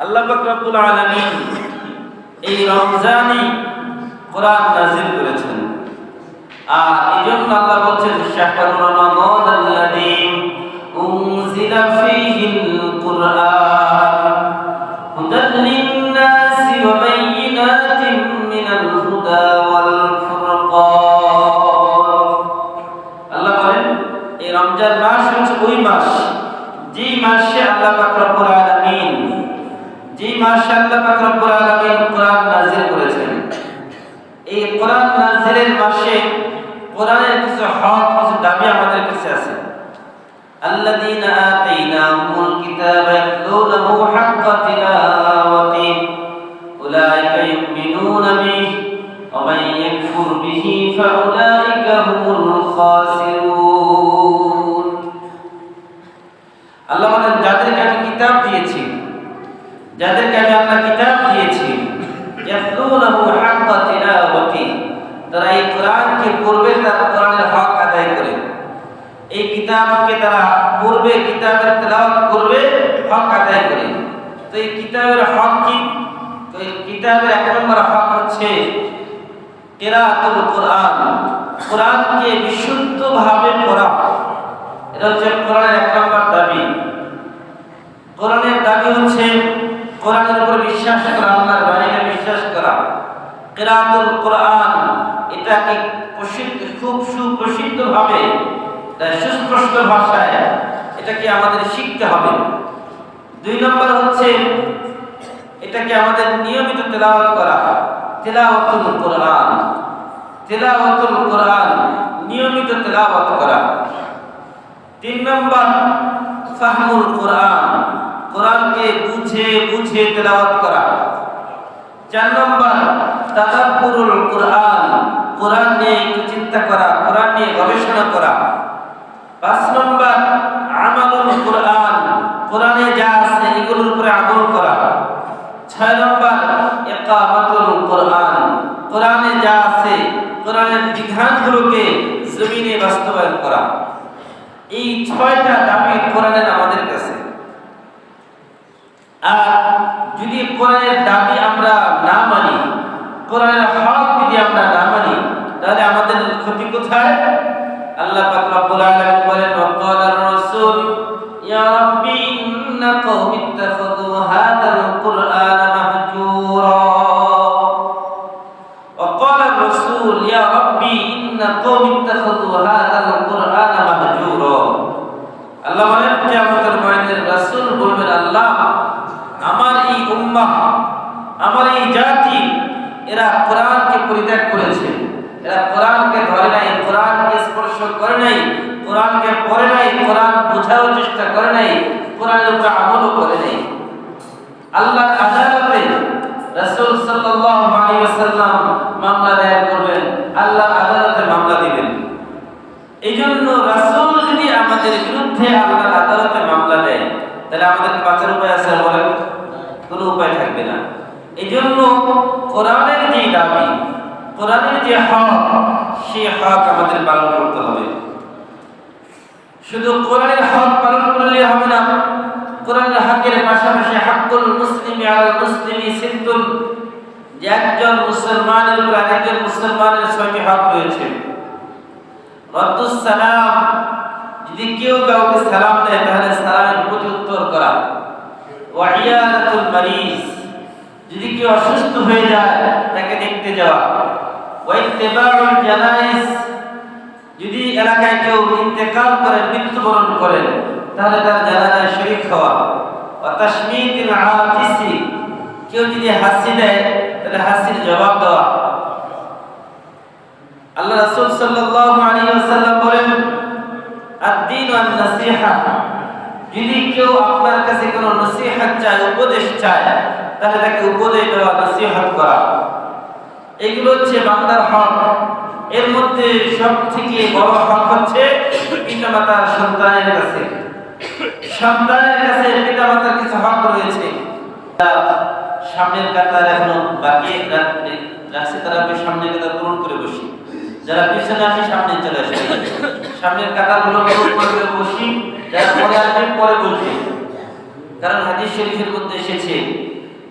আল্লাহ পাক রব্বুল আলামিন এই রমজানে কোরআন নাযিল করেছেন, আর এইজন্য আল্লাহ বলেন শাহরুর রমাদান আল্লাযী উনজিলা ফীহিল কুরআন হুদাল লিন-নাসি ওয়া বায়িনাতিন মিনাল হুদা ওয়াল ফুরকান। আল্লাহ বলেন এই রমজান মাস হচ্ছে ওই মাস যেই মাসে আল্লাহ পাক রব্বুল আলামিন কোরআন নাযিল করেছেন। এই কোরআন নাযিলের মাসে কোরআনের কিছু হক, কিছু দাবি আমাদের কাছে আছে। আল্লাযীনা আতাইনাহুমুল কিতাবা ইয়াতলুনাহু হাক্কা তিলাওয়াতিহি উলাইকা ইউমিনুনা বিহি ওয়া মান ইয়াকফুর বিহি ফাউলাইকা হুমুল খাসিরুন। আল্লাহ বলেন যাদেরকে আমি কিতাব দিয়েছি, যাদেরকে আমি আল্লাহ কিতাব দিয়েছি, ইয়াতলুনাহু হাক্কা তিলাওয়াতিহি, তারা এই কোরআনকে পড়বে, তারা কোরআনের হক আদায় করে। এই কিতাবকে তারা পড়বে, কিতাবের তেলাওয়াত করবে, হক আদায় করে। তো এই কিতাবের হক কি? তো এই কিতাবের 1 নম্বর হক হচ্ছে কিরাআতুল কোরআন, কোরআনকে বিশুদ্ধভাবে পড়া। এটা হচ্ছে কোরআনের 1 নম্বর দাবি। কোরআনের দাবি হচ্ছে কোরআনের উপর বিশ্বাস করা, আল্লাহর বাণীকে বিশ্বাস করা। কিরাআতুল কোরআন এটাকে খুব সুপ্রসিদ্ধভাবে, সুস্পষ্ট ভাষায় এটাকে আমাদের শিখতে হবে। 2 নম্বর হচ্ছে এটাকে আমাদের নিয়মিত তেলাওয়াত করা, তেলাওয়াতুল কোরআন, তেলাওয়াতুল কোরআন, নিয়মিত তেলাওয়াত করা। 3 নম্বর ফাহমুল কোরআন, কোরআনকে বুঝে বুঝে তেলাওয়াত করা। 4 নম্বর তাদাব্বুরুল কোরআন, কোরআন নিয়ে একটু চিন্তা করা, কোরআন নিয়ে গবেষণা করা। 5 নম্বর আমালুল কোরআন, কোরআনে যা আছে এগুলোর উপরে আমল করা। 6 নম্বর ইকামাতুল কোরআন, কোরআনে যা আছে কোরআনের বিধানগুলোকে জমিনে বাস্তবায়ন করা। এই 6টা দাবি কোরআনের আমাদের কাছে। আর যদি কোরআনের দাবি আমরা না মানি, কোরআনের হক যদি আমরা না মানি, তাহলে আমাদের ক্ষতি কোথায়? আল্লাহ পাক রব্বুল আলামিন বলেন ওয়াকালার রাসূল ইয়া রাব্বি ইন্না কওমি ইত্তাখাযু হাযাল কুরআনা মাহজুরা। ওয়াকালার রাসূল ইয়া রাব্বি ইন্না কওমি ইত্তাখাযু হাযাল কুরআনা মাহজুরা। আল্লাহ বলেন কিয়ামতের ময়দানে রাসূল বলবেন, আল্লাহ আমার এই উম্মাহ, আমার এই জাতি, এরা কোরআনকে পরিত্যাগ করেছে, এরা কোরআনকে ধরে নাই, কোরআনকে স্পর্শ করে নাই, কোরআনকে পড়ে নাই, কোরআন বোঝার চেষ্টা করে নাই, কোরআনের উপর আমলও করে নাই। আল্লাহর আদালতে রাসূল সাল্লাল্লাহু আলাইহি ওয়াসাল্লাম মামলা দায়ের করবেন, আল্লাহর আদালতে মামলা দিবেন। এইজন্য রাসূল যদি আমাদের বিরুদ্ধে আল্লাহর আদালতে মামলা দেয়, তাহলে আমাদের বাঁচার উপায় আছে বলেন? কোনো উপায় থাকবে না। এই জন্য কোরআনের যে দাবি, কোরআনের যে হক, সেই হক আমাদের পালন করতে হবে। শুধু কোরআনের হক পালন করলে হবে না, কোরআনের হকের পাশাপাশি হাক্কুল মুসলিমি আলাল মুসলিমি সিদ্দুন, যে একজন মুসলমানের উপর আরেকজন মুসলমানের 6টি হক রয়েছে। রদ্দুস সালাম, যদি কেউ কাউকে সালাম দেয় তাহলে সালামের প্রত্যুত্তর করা। ওয়া ইয়াদাতুল মারিজ, যদি কেউ অসুস্থ হয়ে যায় তাকে দেখতে যাওয়া। ওয়া ইত্তিবাউল জানাইজ, যদি এলাকায় কেউ ইন্তেকাল করে, মৃত্যুবরণ করে, তাহলে তার জানাজায় শরীক হওয়া। ওয়া তাশমীতুল আতিসি, কেউ যদি হাসি দেয় তাহলে হাসির জবাব দেওয়া। আল্লাহ রাসূল সাল্লাল্লাহু আলাইহি ওয়াসাল্লাম বলেন, আদ-দীনু আন-নাসিহা, যদি কেউ আপনার কাছে কোনো নসিহত চায়, উপদেশ চায়, তাহলে তাকে উপদেশ দেওয়া, নসিহত করা। এগুলো হচ্ছে বান্দার হক। এর মধ্যে সবথেকে বড় হক হচ্ছে পিতামাতার সন্তানের কাছে। সন্তানের কাছে পিতামাতার কিছু হক রয়েছে। সামনের কাতার এখনো বাকি রাখছে, তারা সামনের কাতার পূরণ করে বসি। যারা পিছনে আসে সামনে চলে আসে, সামনের কাতারগুলো পূরণ করে বসি। যারা পরে আসবে পরে বসবে। কারণ হাদিস শরীফের মধ্যে এসেছে,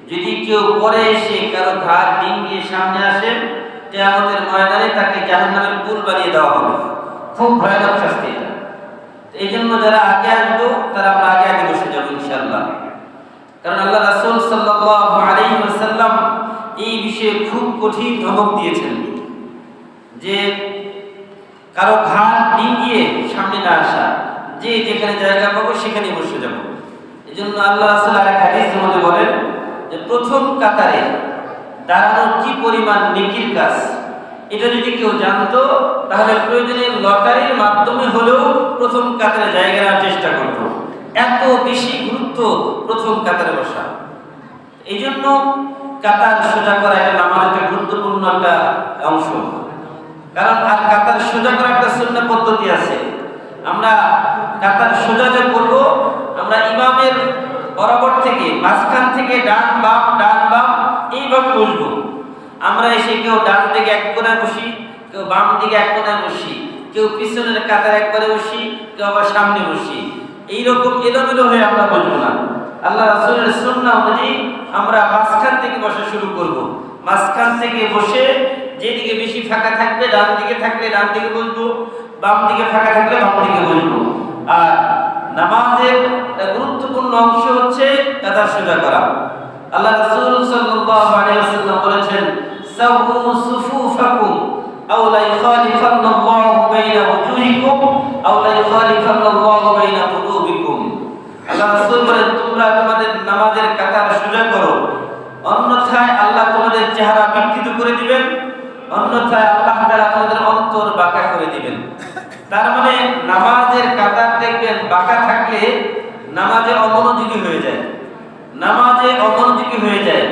যদি কেউ পরে এসে কারো ঘাড় ডিঙিয়ে সামনে আসে, কিয়ামতের ময়দানে তাকে জাহান্নামের পুল বানিয়ে দেওয়া হবে। খুব ভয়ানক শাস্তি এটা। এই জন্য যারা আগে আসবো তারা আমরা আগে আগে বসে যাবো ইনশাআল্লাহ। কারণ আল্লাহ রাসূল সাল্লাল্লাহু আলাইহি ওয়াসাল্লাম এই বিষয়ে খুব কঠিন ধমক দিয়েছেন যে কারো ঘাড় ডিঙিয়ে সামনে না আসা, যে যেখানে জায়গা পাবো সেখানে বসে যাব। এই জন্য আল্লাহ রাসূল আরেক হাদিসের মধ্যে বলেন যে প্রথম কাতারে দাঁড়ানো কি পরিমাণ নেকির কাজ, এটা যদি কেউ জানতো তাহলে প্রয়োজনে লটারির মাধ্যমে হলেও প্রথম কাতারে জায়গা নেওয়ার চেষ্টা করত। এত বেশি গুরুত্ব প্রথম কাতারে বসা। এই জন্য কাতার সোজা করা এটা নামাজের একটা গুরুত্বপূর্ণ একটা অংশ। কারণ আর কাতার সোজা করার একটা সুন্নাহ পদ্ধতি আছে। আমরা কাতার সোজা যে করব, আমরা ইমামের বরাবর থেকে, মাঝখান থেকে ডান বাম এইভাবে বসবো। আমরা এসে কেউ ডান দিকে এক কোণায় বসি, কেউ বাম দিকে এক কোণায় বসি, কেউ পিছনের কাতার একবারে বসি, কেউ আবার সামনে বসি। এইরকম এলোমেলো হয়ে আমরা বসবো না। আল্লাহ রাসূলের সুন্নাহ অনুযায়ী আমরা মাঝখান থেকে বসা শুরু করব। মাঝখান থেকে বসে যেদিকে বেশি ফাঁকা থাকবে ডান দিকে থাকলে ডান দিকে বসবো, বাম দিকে ফাঁকা থাকলে বাম দিকে বসবো। আর নামাজের গুরুত্বপূর্ণ অংশ হচ্ছে কাতার সোজা করা। আল্লাহ রাসূল সাল্লাল্লাহু আলাইহি ওয়াসাল্লাম বলেছেন, সাওউ সুফুফাকুম আও লা ইখালিফান্নাল্লাহু বাইনা উজুহিকুম আও লা ইখালিফান্নাল্লাহু বাইনা কুলুবিকুম। আল্লাহ রাসূল বলেন, তোমরা তোমাদের নামাজের কাতার সোজা করো, অন্যথায় আল্লাহ তোমাদের চেহারা বিকৃত করে দিবেন, অন্যথায় আল্লাহ তাআলা তোমাদের অন্তর বাঁকা করে দিবেন। তার মানে নামাজের কাতার দেখবেন বাঁকা থাকলে নামাজে অমনোযোগী হয়ে যায়, নামাজে অমনোযোগী হয়ে যায়।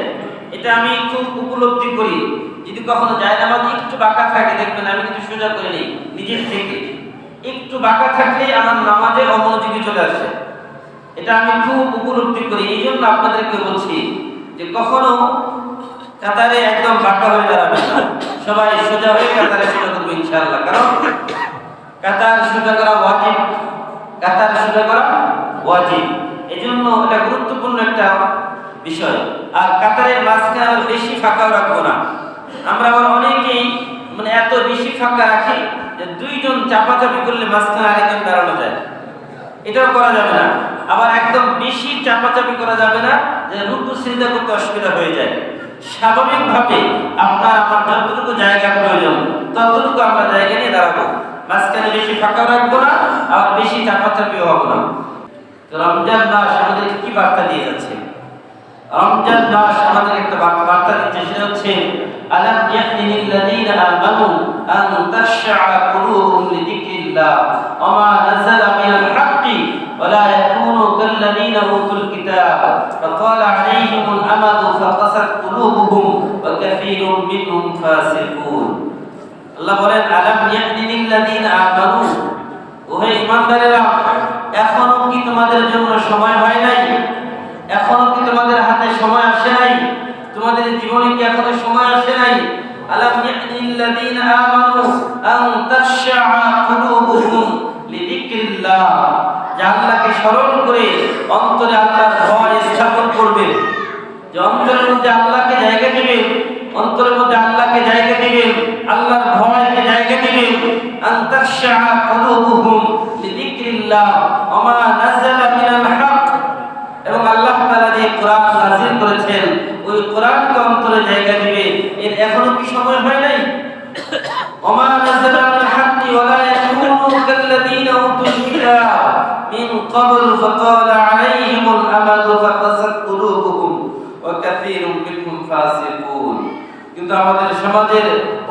এটা আমি খুব উপলব্ধি করি। যদি কখনো যায় নামাজ একটু বাঁকা থাকে, দেখবেন আমি কিন্তু সোজা করে নিই নিজের থেকে। একটু বাঁকা থাকলে আমার নামাজে অমনোযোগী চলে আসে। এটা আমি খুব উপলব্ধি করি। এই জন্য আপনাদেরকে বলছি যে কখনো কাতারে একদম বাঁকা হয়ে দাঁড়াবে না, সবাই সোজা হয়ে কাতারে সোজা করবো ইনশাআল্লাহ। কারণ কাতার সোজা করা ওয়াজিব, কাতার সোজা করা ওয়াজিব। এজন্য এটা গুরুত্বপূর্ণ একটা বিষয়। আর কাতারের মাঝখানে বেশি ফাঁকা রাখবো না। আমরা আবার অনেকেই এত বেশি ফাঁকা রাখি যে দুইজন চাপাচাপি করলে মাঝখানে আরেকজন দাঁড়ানো যায়, এটাও করা যাবে না। আবার একদম বেশি চাপাচাপি করা যাবে না যে রুকু সিজদা করতে অসুবিধা হয়ে যায়। স্বাভাবিকভাবে আপনার আমার যতটুকু জায়গা প্রয়োজন ততটুকু আমরা জায়গা নিয়ে দাঁড়াবো। মাঝখানে বেশি ফাঁকা রাখবো না, আবার বেশি চাপাচাপিও হবো না। তো রমজান মাস আমাদের কি বার্তা দিয়ে যাচ্ছে? রমজান মাস আমাদের একটা বার্তা দিচ্ছে, সেটা হচ্ছে আলাম ইয়াহনিল লাযীনা আমানু আন তাশআ কুলুবুহুম লিযিকরিল্লাহ ওয়া মা নাযালা মিনাল হাক্কি ওয়া লা ইয়াকুনু কাল্লাযীনা উতুল কিতাব ফাতালা আলাইহিমুল আমাদু ফাকাসাত কুলুবুহুম ওয়া কাসীরুম মিনহুম ফাসিকুন। আল্লাহ বলেন, আলাম ইয়াহনিল লাযীনা আমানু, ওহে ঈমানদারেরা, এখনো কি তোমাদের জন্য সময় হয় নাই? এখনো কি তোমাদের হাতে সময় আসে নাই? তোমাদের জীবনে কি এখনো সময় আসে নাই? আলাম ইয়ানিল লাযীনা আমানু আন তাখশা কুলুবুহুম লিযিকরিল্লাহ, যে আল্লাহকে স্মরণ করে অন্তরে আল্লাহর ভয় স্থাপন করবে, যে অন্তরের মধ্যে আল্লাহকে জায়গা দিবে, অন্তরের মধ্যে আল্লাহকে জায়গা দিবে, আল্লাহর ভয়কে জায়গা দিবে। আন তাখশা কুলুবুহুম লিযিকরিল্লাহ ওয়া মা নাযালা মিনাল হক, এবং আল্লাহ তাআলা যে কোরআন নাযিল করেছেন ওই কোরআনকে অন্তরে জায়গা দিবে। এর এখনো কি সময় হয় নাই? ওমা নাযালা মিনাল হাক্কি ওয়া লা ইয়াকুনু কাল্লাযীনা উতুল কিতাব মিন ক্বাবল ফাতালা আলাইহিমুল আমাদু ফাকাসাত কুলুবুহুম ওয়া কাসীরুম মিনহুম ফাসিকুন। কিন্তু আমাদের সমাজের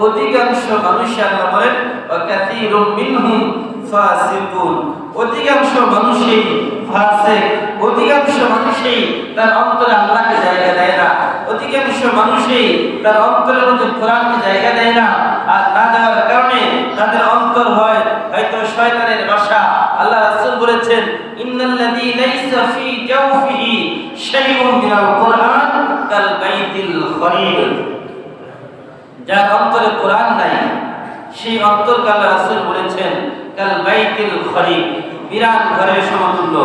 অধিকাংশ মানুষ, আল্লাহ বলেন ওয়া কাসীরুম মিনহুম ফাসিকুন, অধিকাংশ মানুষই ফাসিক, অধিকাংশ মানুষই তার অন্তরে আল্লাহকে জায়গা দেয় না, অধিকাংশ মানুষই তার অন্তরের মধ্যে কোরআনকে জায়গা দেয় না। আর না দেওয়ার কারণে তাদের অন্তর হয় হয়তো শয়তানের বাসা। আল্লাহ রাসূল বলেছেন ইন্নাল্লাযী লাইসা ফি জাওফিহি শাইউন মিনাল কুরআন কাল বাইতিল খরিব, যার অন্তরে কোরআন নাই সেই অন্তরকে আল্লাহ রাসূল বলেছেন কাল বাইতিল খরিব, বিরান ঘরের সমতুল্য।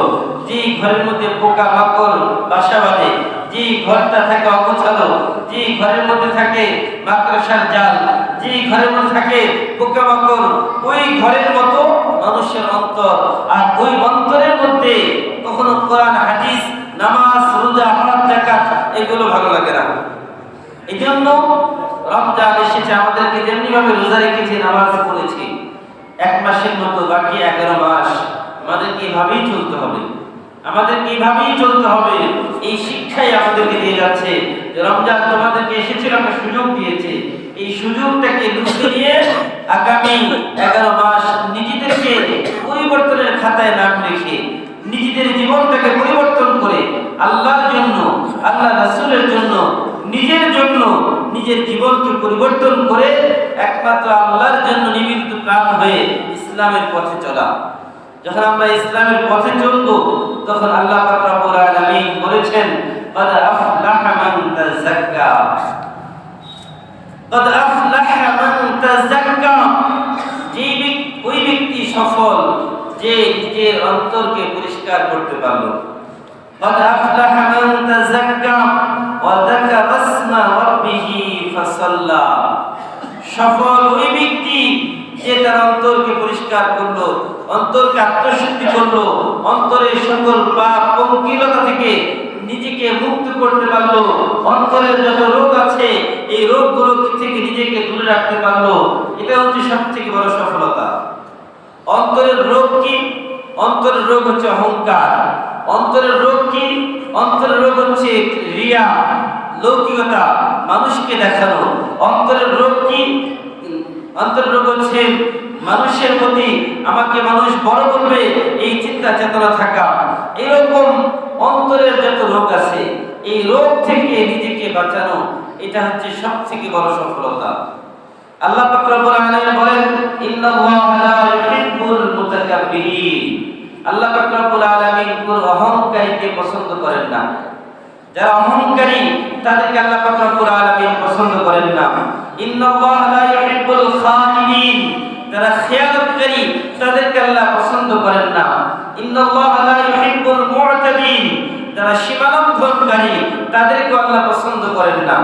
যে ঘরের মধ্যে পোকা মাকড় বাসা বাঁধে, যে ঘরটা থাকে অগোছালো, যে ঘরের মধ্যে থাকে মাকড়সার জাল, যে ঘরের মধ্যে থাকে পোকা মাকড়, ওই ঘরের মতো মানুষের অন্তর। আর ওই অন্তরের মধ্যে কখনো কোরআন হাদিস নামাজ রোজা হজ যাকাত এগুলো ভালো লাগে না। এই জন্য রমজান এসেছে, আমাদেরকে যেমনি ভাবে রোজা রেখেছি, নামাজ পড়েছি, 1 মাসের মতো বাকি 11 মাস আমাদেরকে এইভাবেই চলতে হবে, আমাদেরকে এইভাবেই চলতে হবে। এই শিক্ষাই আমাদেরকে দিয়ে যাচ্ছে যে রমজান তোমাদেরকে এসেছিল, একটা সুযোগ দিয়েছে, এই সুযোগটাকে লুটে নিয়ে আগামী 11 মাস নিজেদেরকে পরিবর্তনের খাতায় নাম রেখে নিজেদের জীবনটাকে পরিবর্তন করে আল্লাহর জন্য, আল্লাহ রাসূলের জন্য, নিজের জন্য নিজের জীবনকে পরিবর্তন করে একমাত্র আল্লাহর জন্য নিবেদিত প্রাণ হয়ে ইসলামের পথে চলা। যখন আমরা ইসলামের পথে চলব তখন আল্লাহ পাক রব্বুল আলামিন বলেছেন قد أفلح من تزكى قد أفلح من تزكى, ওই ব্যক্তি সফল যে নিজের অন্তরকে পরিষ্কার করতে পারলো। قد أفلح من تزكى وذكر اسم ربه فصلى, সফল ওই ব্যক্তি যে তার অন্তরকে পরিষ্কার করলো, অন্তরকে আত্মশুদ্ধি করলো, অন্তরের সকল পাপ পঙ্কিলতা থেকে নিজেকে মুক্ত করতে পারলো, অন্তরের যত রোগ আছে এই রোগগুলো থেকে নিজেকে দূরে রাখতে পারলো। এটা হচ্ছে সবথেকে বড় সফলতা। অন্তরের রোগ কি? অন্তরের রোগ হচ্ছে অহংকার। অন্তরের রোগ কি? অন্তরের রোগ হচ্ছে রিয়া, লৌকিকতা, মানুষকে দেখানো। অন্তরের রোগ কি? অন্তরের রোগ হচ্ছে মানুষের প্রতি আমাকে মানুষ বড় করবে এই চিন্তা চেতনা থাকা। এরকম অন্তরের যত রোগ আছে এই রোগ থেকে নিজেকে বাঁচানো, এটা হচ্ছে সবথেকে বড় সফলতা। আল্লাহ পাক রব্বুল আলামিন বলেন ইন্নাল্লাহা লা ইউহিব্বুল মুতাকাব্বিরিন, আল্লাহ পাক রব্বুল আলামিন কোন অহংকারীকে পছন্দ করেন না। যারা অহংকারী তাদেরকে আল্লাহ পাক রব্বুল আলামিন পছন্দ করেন না। ইন্নাল্লাহা লা ইউহিব্বুল খাইনিন, যারা খেয়ানতকারী তাদেরকে আল্লাহ পছন্দ করেন না। ইন্নাল্লাহা লা ইউহিব্বুল মু'তাদিন, যারা সীমালঙ্ঘনকারী তাদেরকে আল্লাহ পছন্দ করেন না।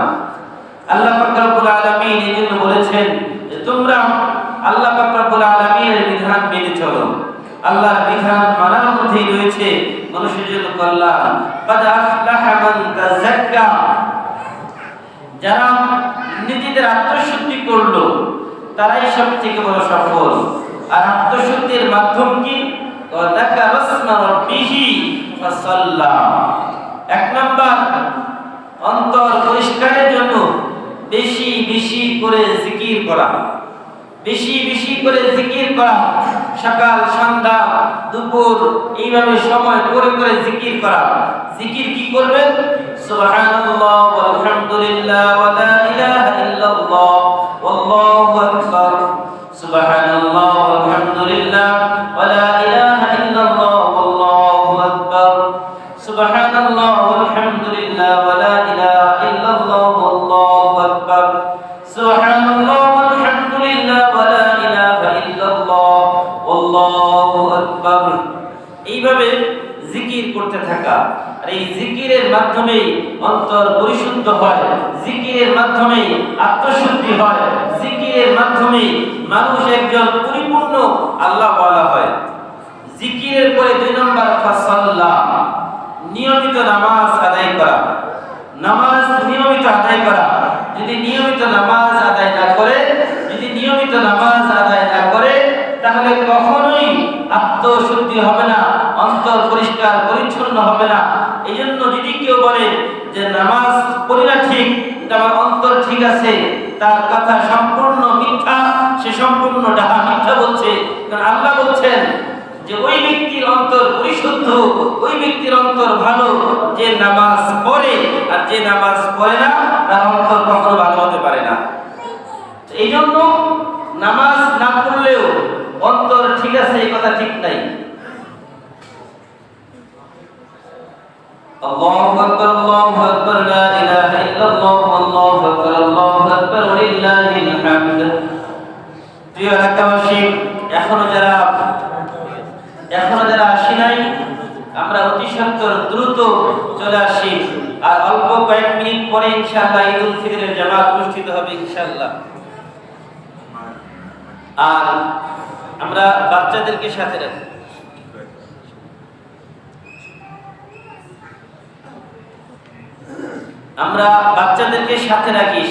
আল্লাহ পাক রব্বুল আলামিন এজন্য বলেছেন যে তোমরা আল্লাহ পাক রব্বুল আলামিনের বিধান মেনে চলো। আল্লাহর বিধান মানার মধ্যেই রয়েছে মানুষের জন্য কল্যাণ। قد أفلح من تزكى, যারা নিজেদের আত্মশুদ্ধি করলো তারাই সবথেকে বড় সফল। আর আত্মশুদ্ধির মাধ্যম কি? وذكر اسم ربه فصلى, 1 নাম্বার অন্তর পরিষ্কারের জন্য বেশি বেশি করে জিকির করা, বেশি বেশি করে জিকির করা, সকাল সন্ধ্যা দুপুর এইভাবে সময় করে করে জিকির করা। জিকির কি করবেন? সুবহানাল্লাহ ওয়ালহামদুলিল্লাহ ওয়া লা ইলাহা ইল্লাল্লাহ ওয়াল্লাহু আকবার, সুবহানাল্লাহ ওয়ালহামদুলিল্লাহ ওয়া লা ইলাহা ইল্লাল্লাহ মাধ্যমে অন্তর পরিশুদ্ধ হয়, জিকিরের মাধ্যমে আত্মশুদ্ধি হয়, জিকিরের মাধ্যমে মানুষ একজন পরিপূর্ণ আল্লাহ ওয়ালা হয়। জিকিরের পরে 2 নম্বর ফাসাল্লা, নিয়মিত নামাজ আদায় করা। নামাজ নিয়মিত আদায় করা। যদি নিয়মিত নামাজ আদায় না করে, তাহলে কখনোই আত্মশুদ্ধি হবে না, অন্তর পরিষ্কার পরিচ্ছন্ন হবে না। এই জন্য যদি কেউ বলে যে নামাজ পড়ি না ঠিক, আমার অন্তর ঠিক আছে, তার কথা সম্পূর্ণ মিথ্যা, সে সম্পূর্ণ ডাহা মিথ্যা বলছে। কারণ আল্লাহ বলছেন যে ওই ব্যক্তির অন্তর পরিশুদ্ধ, ওই ব্যক্তির অন্তর ভালো যে নামাজ পড়ে, আর যে নামাজ পড়ে না তার অন্তর কখনো ভালো হতে পারে না। এই জন্য নামাজ না পড়লেও অন্তর ঠিক আছে এই কথা ঠিক নাই। আল্লাহু আকবার, আল্লাহু আকবার, লা ইলাহা ইল্লাল্লাহ, আল্লাহু আকবার, আল্লাহু আকবার, ওয়ালিল্লাহিল হামদ। প্রিয় এলাকাবাসী, এখনো যারা আসি নাই, আমরা অতি সত্বর দ্রুত চলে আসি। আর অল্প কয়েক মিনিট পরে ইনশাআল্লাহ ঈদুল ফিতরের জামাত অনুষ্ঠিত হবে ইনশাআল্লাহ। আর আমরা বাচ্চাদেরকে সাথে রাখি।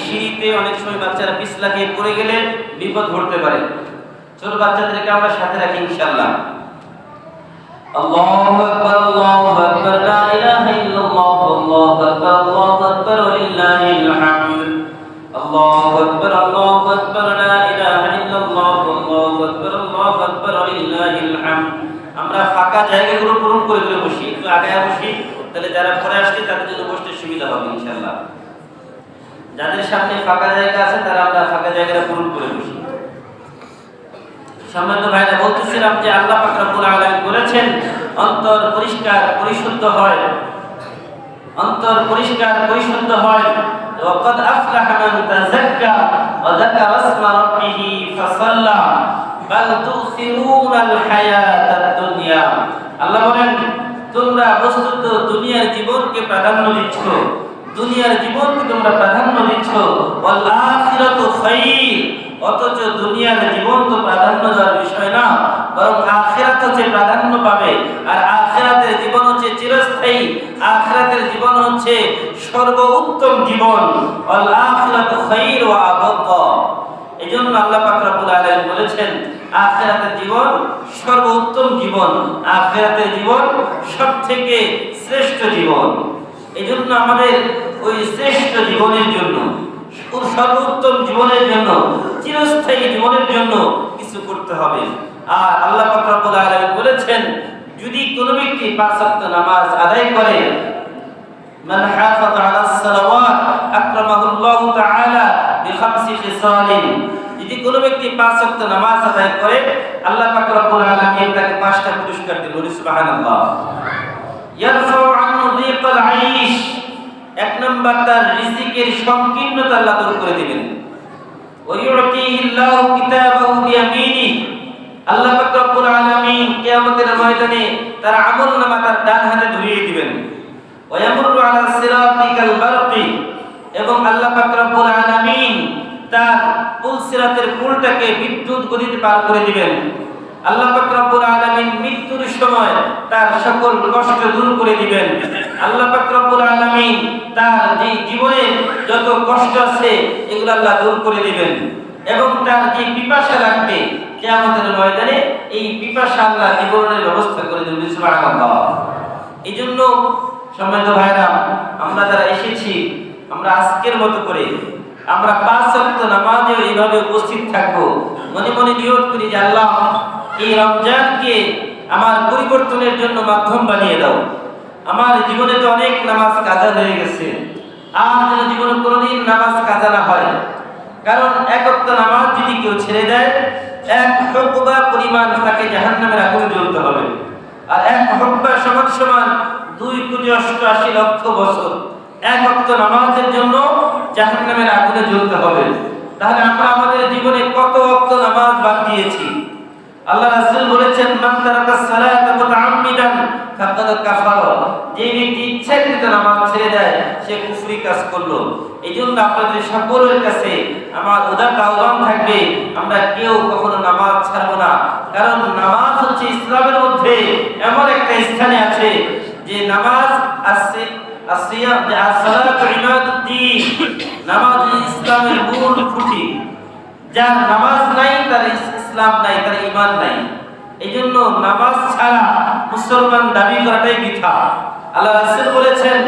সিঁড়িতে অনেক সময় বাচ্চারা পিছলা খেয়ে পড়ে গেলে বিপদ ঘটতে পারে। ছোট বাচ্চাদেরকে আমরা সাথে রাখি ইনশাআল্লাহ। আল্লাহু আকবার, আল্লাহু আকবার, লা ইলাহা ইল্লাল্লাহ, আল্লাহু আকবার, আল্লাহু আকবার, ওয়ালিল্লাহিল হামদ। আল্লাহু আকবার, আল্লাহু আকবার, লা ইলাহা ইল্লাল্লাহ, আল্লাহু আকবার, আল্লাহু আকবার, ওয়ালিল্লাহিল হামদ। আমরা ফাঁকা জায়গাগুলো পূরণ করে বসি, একটু আগায় বসি, তাহলে যারা পরে আসছে তাদের জন্য বসতে সুবিধা হবে ইনশাআল্লাহ। যাদের সামনে ফাঁকা জায়গা আছে তারা আমরা ফাঁকা জায়গাটা পূরণ করে বসি। সম্মানিত ভাইরা, বলতেছিলাম যে আল্লাহ পাক রব্বুল আলামিন বলেছেন অন্তর পরিষ্কার পরিশুদ্ধ হয়, অন্তর পরিষ্কার পরিশুদ্ধ হয়। ওয়াকাদ আফলাহা মান তাযাক্কা ওয়া যাকারা ইসমা রাব্বিহি ফাসাল্লা বাল তুসিরুনাল হায়াতাদ দুনিয়া। আল্লাহ বলেন তোমরা বস্তুত দুনিয়ার জীবনকে প্রাধান্য দিচ্ছ, দুনিয়ার জীবনকে তোমরা প্রাধান্য দিচ্ছ। ওয়াল আখিরাতু খায়র, অথচ দুনিয়ার জীবন তো প্রাধান্য দেওয়ার বিষয় না, বরং আখিরাত হচ্ছে প্রাধান্য পাবে। আর আখিরাতের জীবন হচ্ছে চিরস্থায়ী, আখিরাতের জীবন হচ্ছে সর্বোত্তম জীবন। ওয়াল আখিরাতু খায়র ওয়া আবকা। এজন্য আল্লাহ পাক রব্বুল আলামিন বলেছেন আখিরাতের জীবন সর্বোত্তম জীবন, আখিরাতের জীবন সবথেকে শ্রেষ্ঠ জীবন। এজন্য আমাদের ওই শ্রেষ্ঠ জীবনের জন্য, সর্বোত্তম জীবনের জন্য, চিরস্থায়ী জীবনের জন্য কিছু করতে হবে। আর আল্লাহ পাক রব্বুল আলামিন বলেছেন যদি কোনো ব্যক্তি 5 ওয়াক্ত নামাজ আদায় করে, মান হাফাযা আলাস সালাওয়াত আকরামাহুল্লাহু তাআলা বিখামসি খিসালিন, যদি কোনো ব্যক্তি 5 ওয়াক্ত নামাজ আদায় করে আল্লাহ পাক রব্বুল আলামিন তাকে 5টা পুরস্কার দিবেন। সুবহানাল্লাহ। ইয়ারফাউ আনহু যিকাল আইশ, 1 নম্বর তার রিজিকের সংকীর্ণতা আল্লাহ দূর করে দিবেন। ওয়া ইউতিহিল্লাহু কিতাবাহু বিয়ামিনি, আল্লাহ পাক রব্বুল আলামিন কিয়ামতের ময়দানে তার আমলনামা তার ডান হাতে ধরিয়ে দিবেন। ওয়া ইয়ামুরু আলা সিরাতিকাল বারকি, এবং আল্লাহ পাক রব্বুল আলামিন তার পুল সিরাতের পুলটাকে বিদ্যুৎ গতিতে পার করে দিবেন। আল্লাহ পাক রব্বুল আলামিন মৃত্যুর সময় তার সকল কষ্ট দূর করে দিবেন। আল্লাহ পাক রব্বুল আলামিন তার যে জীবনে যত কষ্ট আছে এগুলো আল্লাহ দূর করে দিবেন, এবং তার যে পিপাসা লাগবে কিয়ামতের ময়দানে এই পিপাসা আল্লাহ জীবনের ব্যবস্থা করে দিবেন। সুবহানাল্লাহ। এইজন্য সম্মানিত ভাইরা, আমরা যারা এসেছি আমরা আজকের মতো করে আমরা 5 ওয়াক্ত নামাজে এইভাবে উপস্থিত থাকবো। মনে মনে নিয়ত করি যে আল্লাহ এই রমজানকে আমার পরিবর্তনের জন্য মাধ্যম বানিয়ে দাও। আমার জীবনে তো অনেক নামাজ কাজা হয়ে গেছে, আর যেন জীবনে কোনোদিন নামাজ কাজা না হয়। কারণ 1 ওয়াক্ত নামাজ যদি কেউ ছেড়ে দেয় 1 হুকবা পরিমাণ তাকে জাহান্নামের আগুনে জ্বলতে হবে। আর 1 হুকবা সমান 2,88,00,000 বছর 1 ওয়াক্ত নামাজের জন্য জাহান্নামের আগুনে জ্বলতে হবে। তাহলে আমরা আমাদের জীবনে কত ওয়াক্ত নামাজ বাদ দিয়েছি? আল্লাহ রাসূল বলেছেন মান তারাকা সালাতা মুতাআম্মিদান ফাকাদ কাফারা, যে ব্যক্তি ইচ্ছাকৃত নামাজ ছেড়ে সে কুফরি কাজ করলো। এই জন্য আপনাদের সকলের কাছে আমার উদাত্ত আহ্বান থাকবে, আমরা কেউ কখনো নামাজ ছাড়বো না। কারণ নামাজ হচ্ছে ইসলামের মধ্যে এমন একটা স্থানে আছে যে নামাজ আছে, আসিয়াম যে আসসালাতু ইমাদুদ্দিন, নামাজ ইসলামের মূল খুঁটি। যার নামাজ নাই তার ইসলাম নাই, তার ঈমান নাই। এই জন্য নামাজ ছাড়া মুসলমান দাবি করাটাই বৃথা। আল্লাহ রাসূল বলেছেন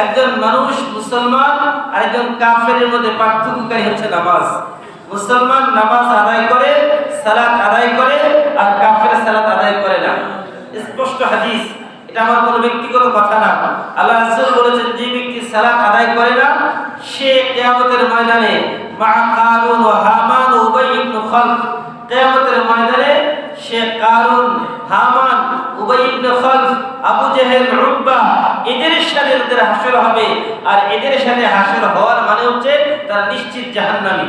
একজন মানুষ মুসলমান আর একজন কাফেরের মধ্যে পার্থক্যকারী হচ্ছে নামাজ। মুসলমান নামাজ আদায় করে, সালাত আদায় করে, আর কাফের সালাত আদায় করে না। স্পষ্ট হাদিস, এটা আমার কোনো ব্যক্তিগত কথা না। আল্লাহ রাসূল বলেছেন যে ব্যক্তি সালাত আদায় করে না সে কিয়ামতের ময়দানে মা কারুন ওয়া হামান ওয়া উবাই ইবনে খালফ, কিয়ামতের ময়দানে সে কারুন, হামান, উবাই ইবনে খালফ, আবু জেহেল, উতবা এদের সাথে হাসর হবে। আর এদের সাথে হাসর হওয়ার মানে হচ্ছে তার নিশ্চিত জাহান্নামী।